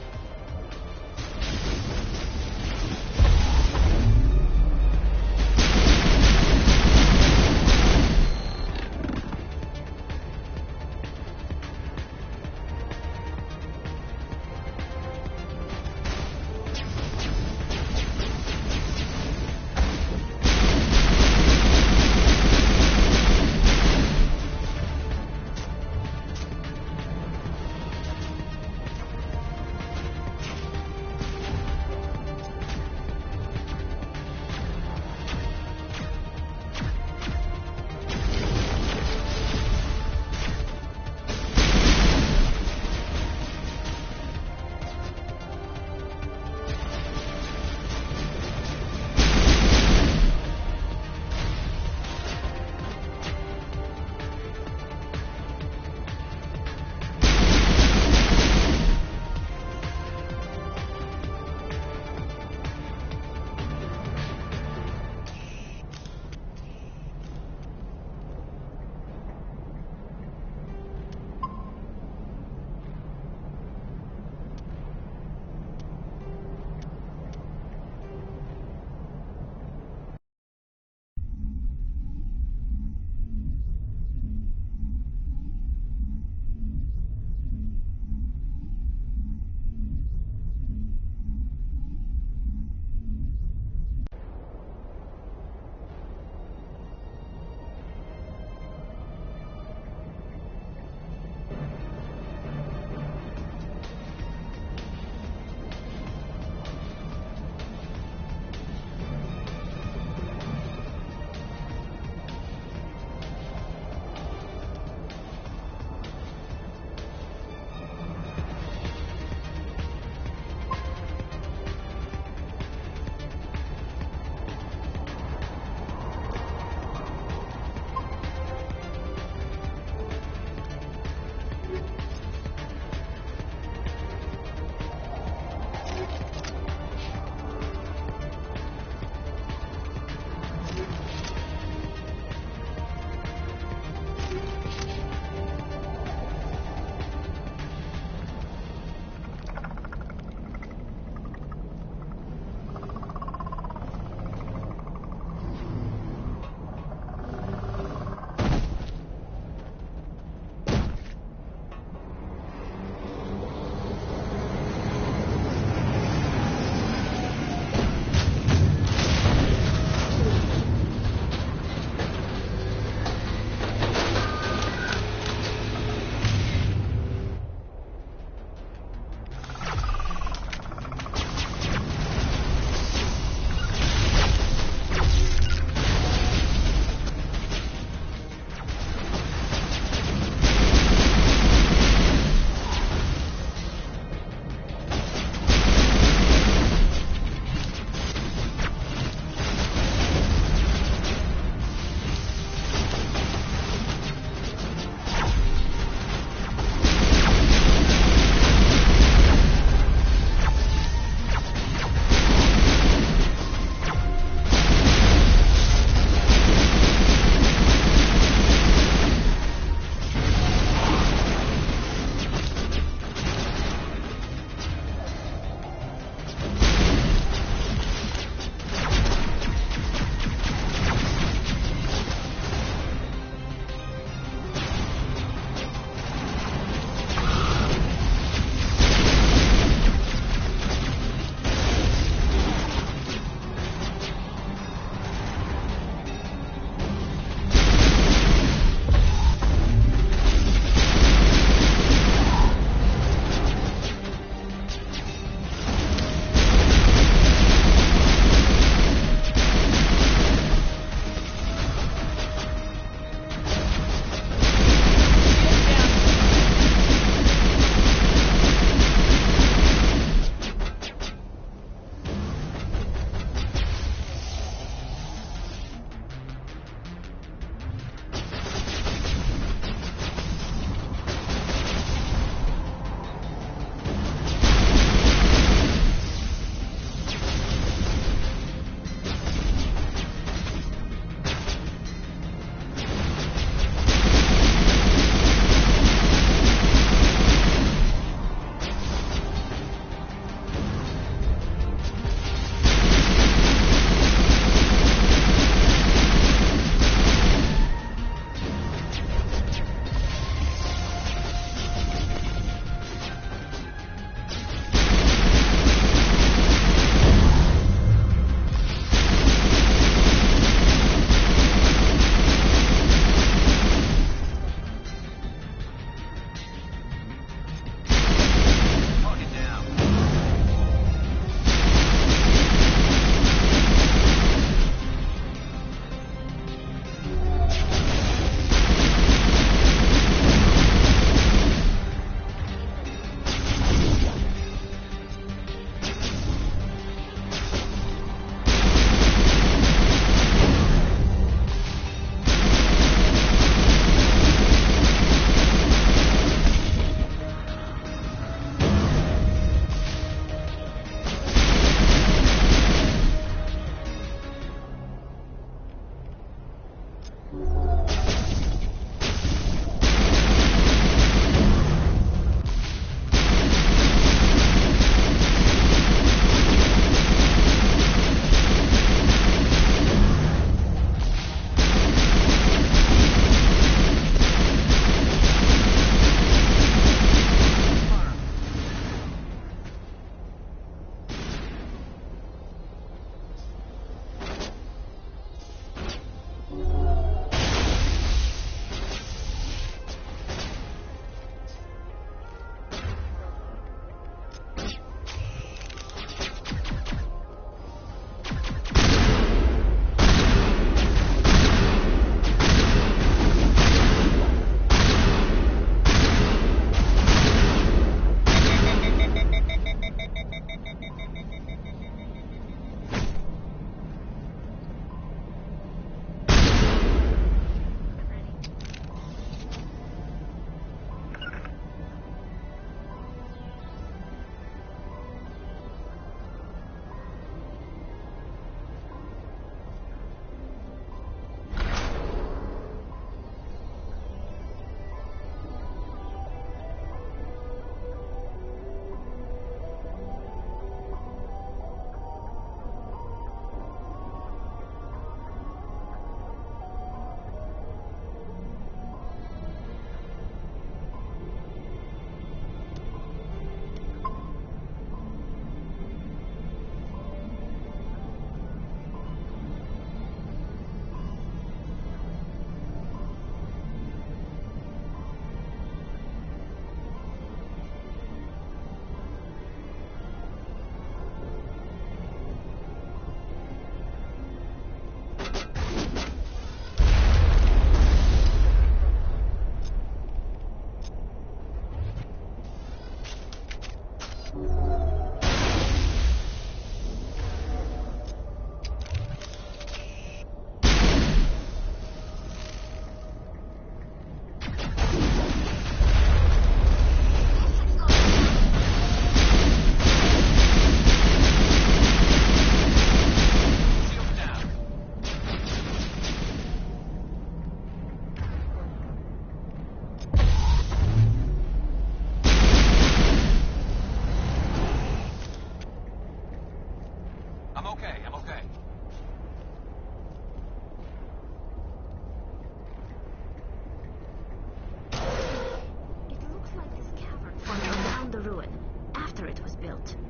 built.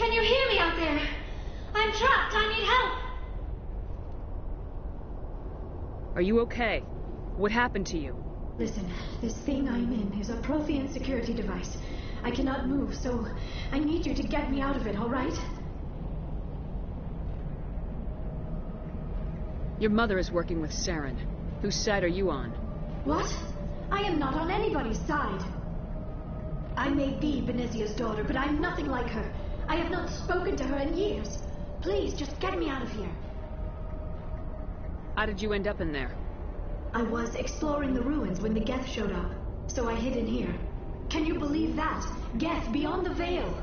Can you hear me out there? I'm trapped. I need help. Are you okay? What happened to you? Listen, this thing I'm in is a Prothean security device. I cannot move, so I need you to get me out of it, all right? Your mother is working with Saren. Whose side are you on? What? I am not on anybody's side. I may be Benezia's daughter, but I'm nothing like her. I have not spoken to her in years. Please, just get me out of here. How did you end up in there? I was exploring the ruins when the Geth showed up, so I hid in here. Can you believe that? Geth, beyond the veil!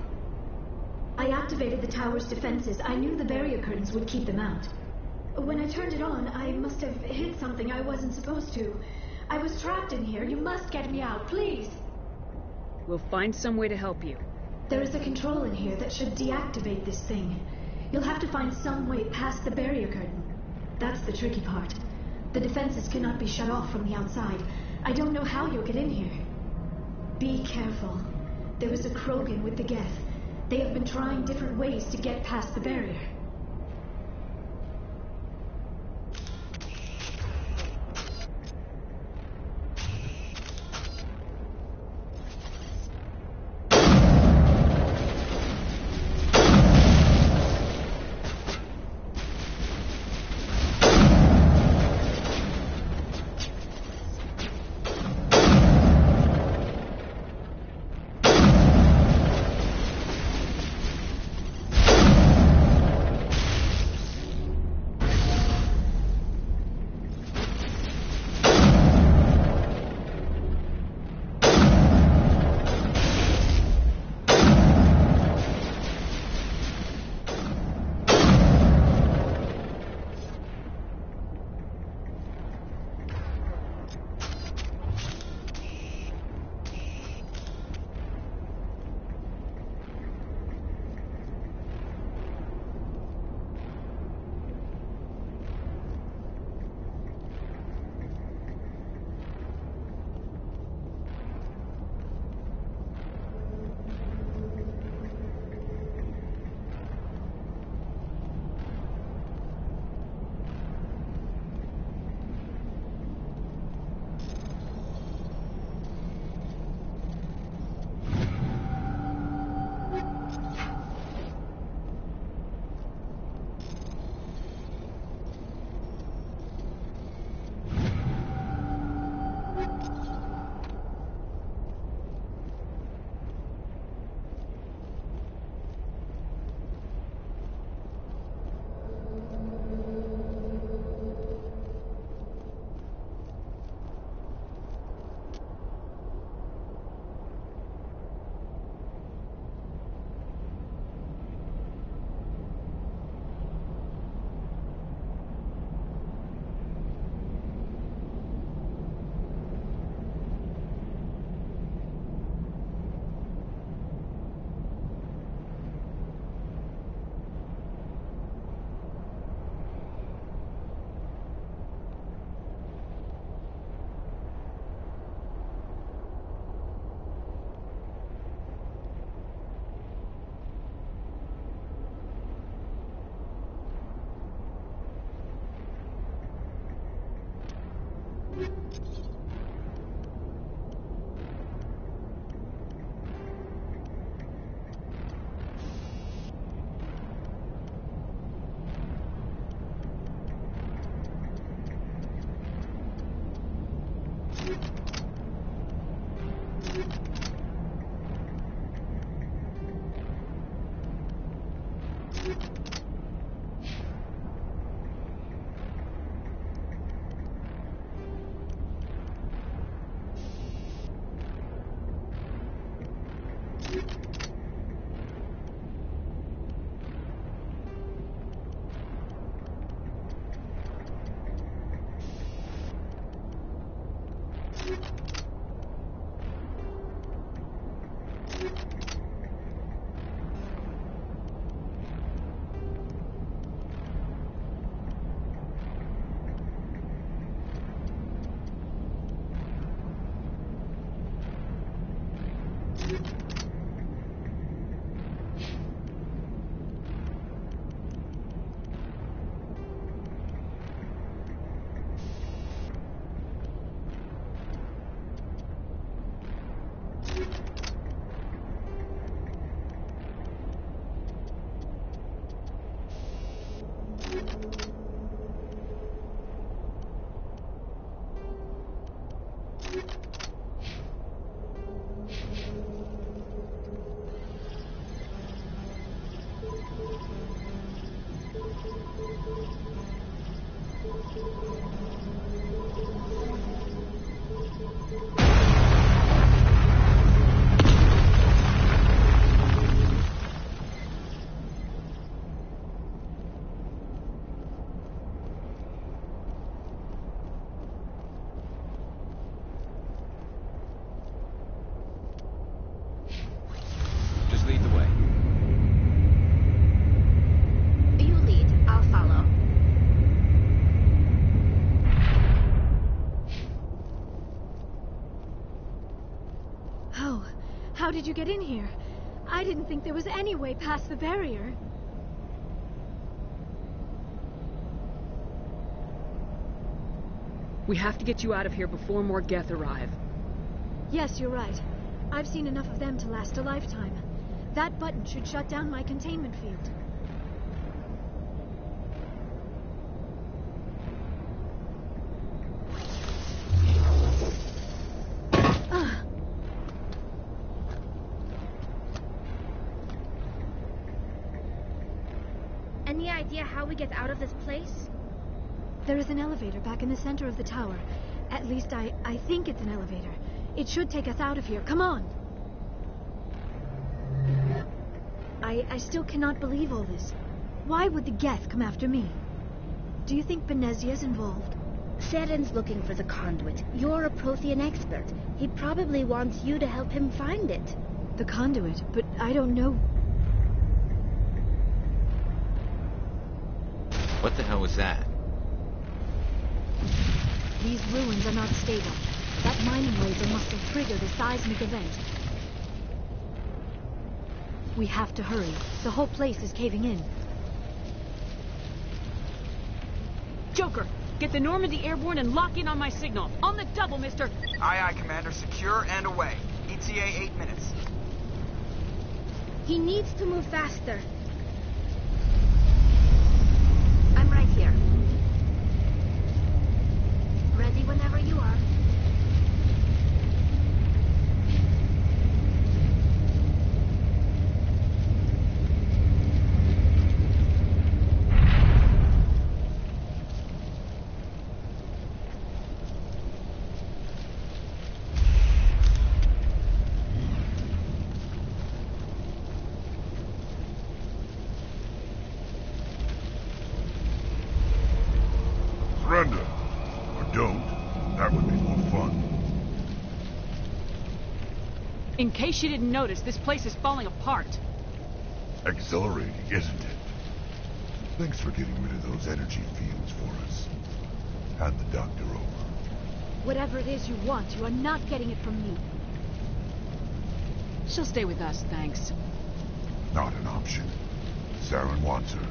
I activated the tower's defenses. I knew the barrier curtains would keep them out. When I turned it on, I must have hit something I wasn't supposed to. I was trapped in here. You must get me out, please! We'll find some way to help you. There is a control in here that should deactivate this thing. You'll have to find some way past the barrier curtain. That's the tricky part. The defenses cannot be shut off from the outside. I don't know how you'll get in here. Be careful. There was a Krogan with the Geth. They have been trying different ways to get past the barrier. How did you get in here? I didn't think there was any way past the barrier. We have to get you out of here before more Geth arrive. Yes, you're right. I've seen enough of them to last a lifetime. That button should shut down my containment field. Any idea how we get out of this place? There is an elevator back in the center of the tower. At least I think it's an elevator. It should take us out of here. Come on! I still cannot believe all this. Why would the Geth come after me? Do you think Benezia's involved? Saren's looking for the conduit. You're a Prothean expert. He probably wants you to help him find it. The conduit? But I don't know... What the hell was that? These ruins are not stable. That mining laser must have triggered a seismic event. We have to hurry. The whole place is caving in. Joker, get the Normandy airborne and lock in on my signal. On the double, mister! Aye, aye, Commander. Secure and away. ETA 8 minutes. He needs to move faster. I'm right here. Ready whenever you are. Surrender. Or don't. That would be more fun. In case you didn't notice, this place is falling apart. Exhilarating, isn't it? Thanks for getting rid of those energy fields for us. Hand the doctor over. Whatever it is you want, you are not getting it from me. She'll stay with us, thanks. Not an option. Saren wants her,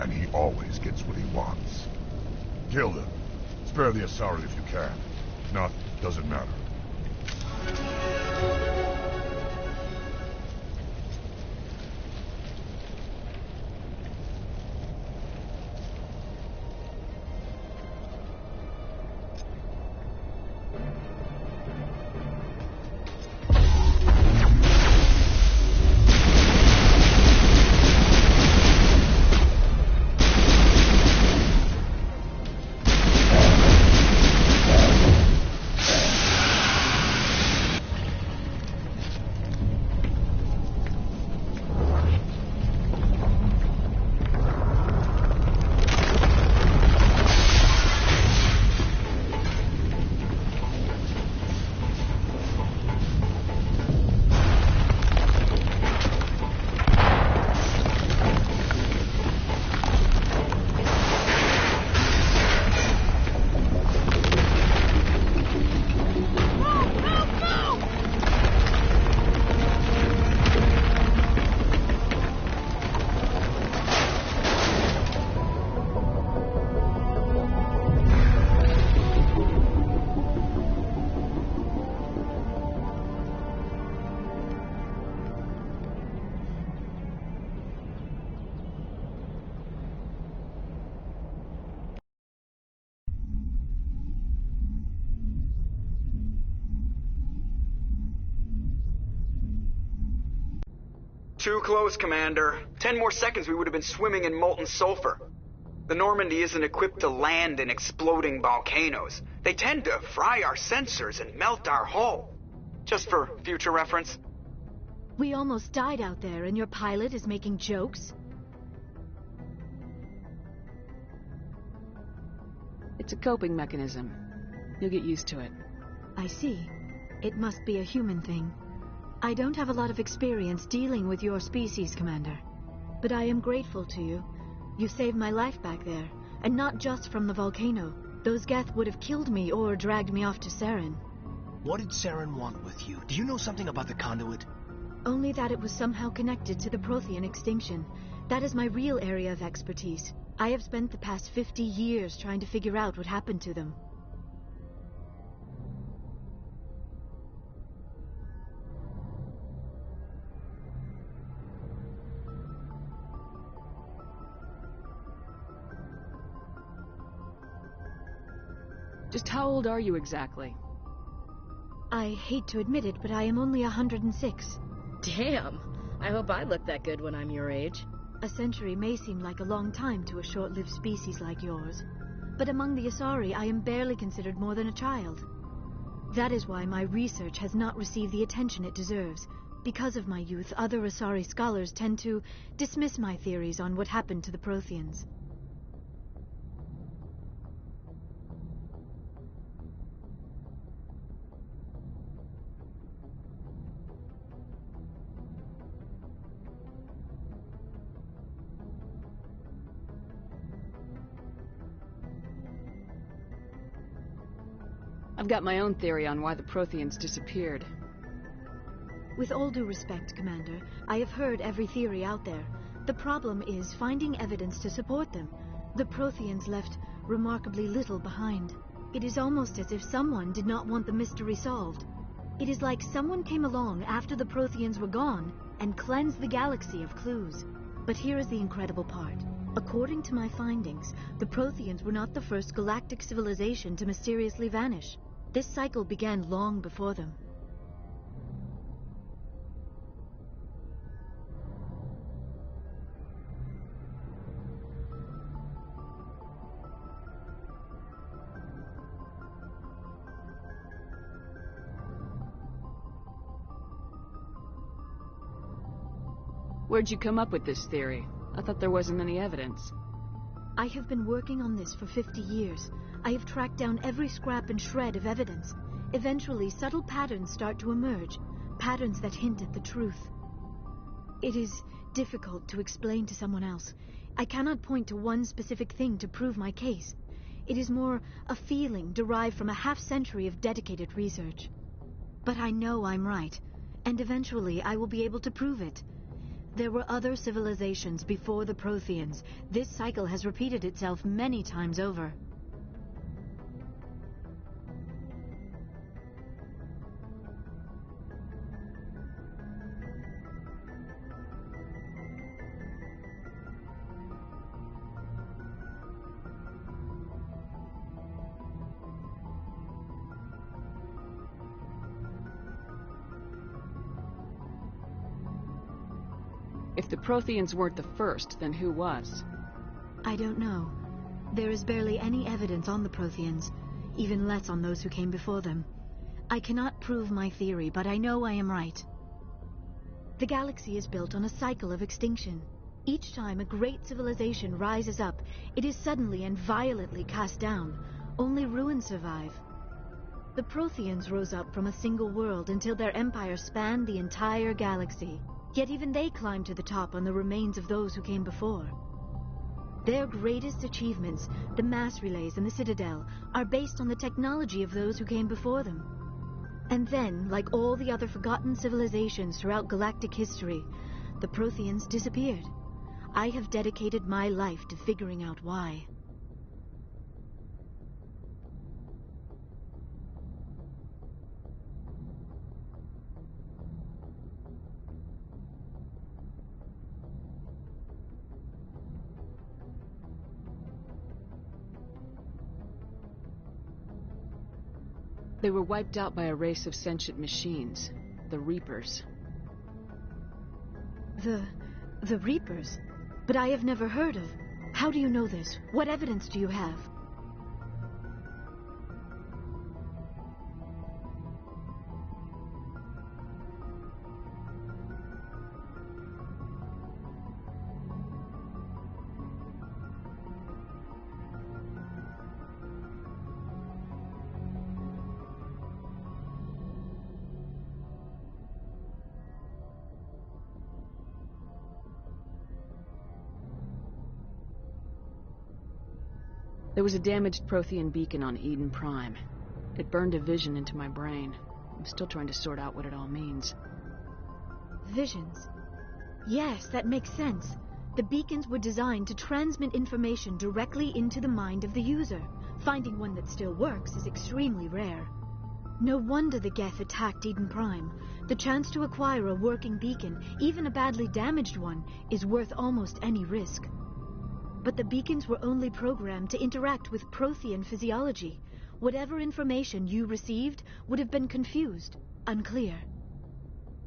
and he always gets what he wants. Kill them. Spare the Asari if you can. If not, doesn't matter. Too close, Commander. 10 more seconds we would have been swimming in molten sulfur. The Normandy isn't equipped to land in exploding volcanoes. They tend to fry our sensors and melt our hull. Just for future reference. We almost died out there, and your pilot is making jokes? It's a coping mechanism. You'll get used to it. I see. It must be a human thing. I don't have a lot of experience dealing with your species, Commander. But I am grateful to you. You saved my life back there, and not just from the volcano. Those Geth would have killed me or dragged me off to Saren. What did Saren want with you? Do you know something about the conduit? Only that it was somehow connected to the Prothean extinction. That is my real area of expertise. I have spent the past 50 years trying to figure out what happened to them. Just how old are you exactly? I hate to admit it, but I am only 106. Damn! I hope I look that good when I'm your age. A century may seem like a long time to a short-lived species like yours, but among the Asari I am barely considered more than a child. That is why my research has not received the attention it deserves. Because of my youth, other Asari scholars tend to dismiss my theories on what happened to the Protheans. I've got my own theory on why the Protheans disappeared. With all due respect, Commander, I have heard every theory out there. The problem is finding evidence to support them. The Protheans left remarkably little behind. It is almost as if someone did not want the mystery solved. It is like someone came along after the Protheans were gone and cleansed the galaxy of clues. But here is the incredible part. According to my findings, the Protheans were not the first galactic civilization to mysteriously vanish. This cycle began long before them. Where'd you come up with this theory? I thought there wasn't any evidence. I have been working on this for 50 years. I have tracked down every scrap and shred of evidence. Eventually, subtle patterns start to emerge, patterns that hint at the truth. It is difficult to explain to someone else. I cannot point to one specific thing to prove my case. It is more a feeling derived from a half-century of dedicated research. But I know I'm right, and eventually I will be able to prove it. There were other civilizations before the Protheans. This cycle has repeated itself many times over. If the Protheans weren't the first, then who was? I don't know. There is barely any evidence on the Protheans, even less on those who came before them. I cannot prove my theory, but I know I am right. The galaxy is built on a cycle of extinction. Each time a great civilization rises up, it is suddenly and violently cast down. Only ruins survive. The Protheans rose up from a single world until their empire spanned the entire galaxy. Yet even they climbed to the top on the remains of those who came before. Their greatest achievements, the mass relays and the Citadel, are based on the technology of those who came before them. And then, like all the other forgotten civilizations throughout galactic history, the Protheans disappeared. I have dedicated my life to figuring out why. They were wiped out by a race of sentient machines, the Reapers. The Reapers? But I have never heard of... How do you know this? What evidence do you have? There was a damaged Prothean beacon on Eden Prime. It burned a vision into my brain. I'm still trying to sort out what it all means. Visions? Yes, that makes sense. The beacons were designed to transmit information directly into the mind of the user. Finding one that still works is extremely rare. No wonder the Geth attacked Eden Prime. The chance to acquire a working beacon, even a badly damaged one, is worth almost any risk. But the beacons were only programmed to interact with Prothean physiology. Whatever information you received would have been confused, unclear.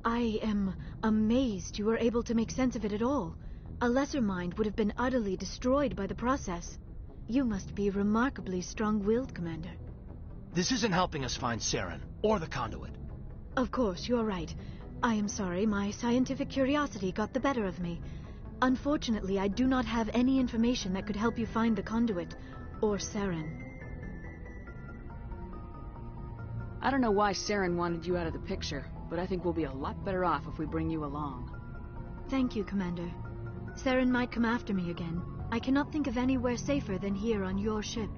I am amazed you were able to make sense of it at all. A lesser mind would have been utterly destroyed by the process. You must be remarkably strong-willed, Commander. This isn't helping us find Saren, or the conduit. Of course, you're right. I am sorry, my scientific curiosity got the better of me. Unfortunately, I do not have any information that could help you find the conduit, or Saren. I don't know why Saren wanted you out of the picture, but I think we'll be a lot better off if we bring you along. Thank you, Commander. Saren might come after me again. I cannot think of anywhere safer than here on your ship.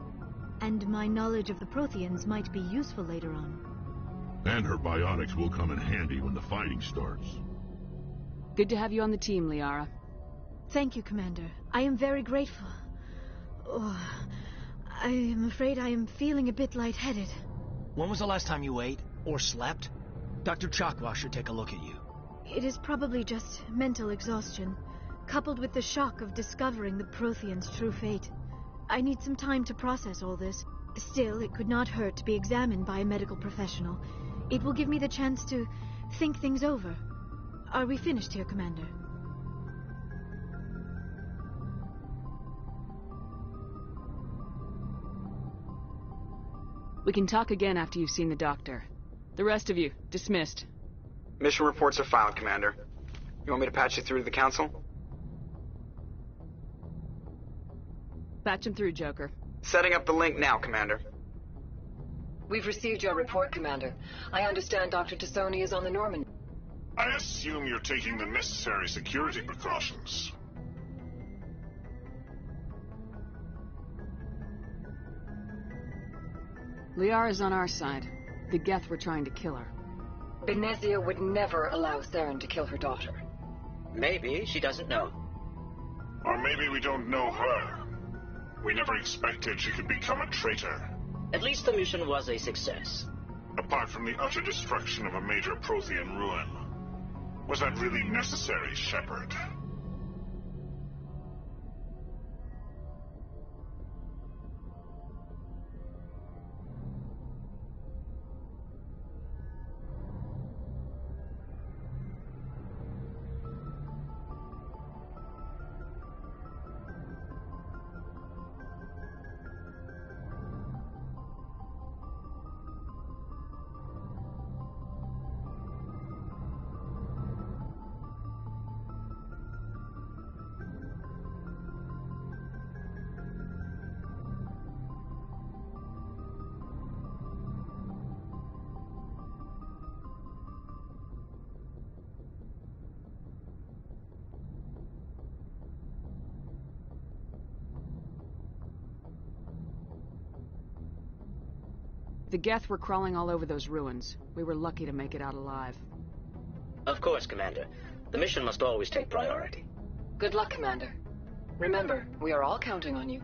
And my knowledge of the Protheans might be useful later on. And her bionics will come in handy when the fighting starts. Good to have you on the team, Liara. Thank you, Commander. I am very grateful. Oh, I am afraid I am feeling a bit lightheaded. When was the last time you ate, or slept? Dr. Chakwa should take a look at you. It is probably just mental exhaustion, coupled with the shock of discovering the Protheans' true fate. I need some time to process all this. Still, it could not hurt to be examined by a medical professional. It will give me the chance to think things over. Are we finished here, Commander? We can talk again after you've seen the doctor. The rest of you, dismissed. Mission reports are filed, Commander. You want me to patch you through to the Council? Patch him through, Joker. Setting up the link now, Commander. We've received your report, Commander. I understand Dr. Tassoni is on the Norman. I assume you're taking the necessary security precautions. Liara's on our side. The Geth were trying to kill her. Benezia would never allow Saren to kill her daughter. Maybe she doesn't know. Or maybe we don't know her. We never expected she could become a traitor. At least the mission was a success. Apart from the utter destruction of a major Prothean ruin. Was that really necessary, Shepard? The Geth were crawling all over those ruins. We were lucky to make it out alive. Of course, Commander. The mission must always take priority. Good luck, Commander. Remember, we are all counting on you.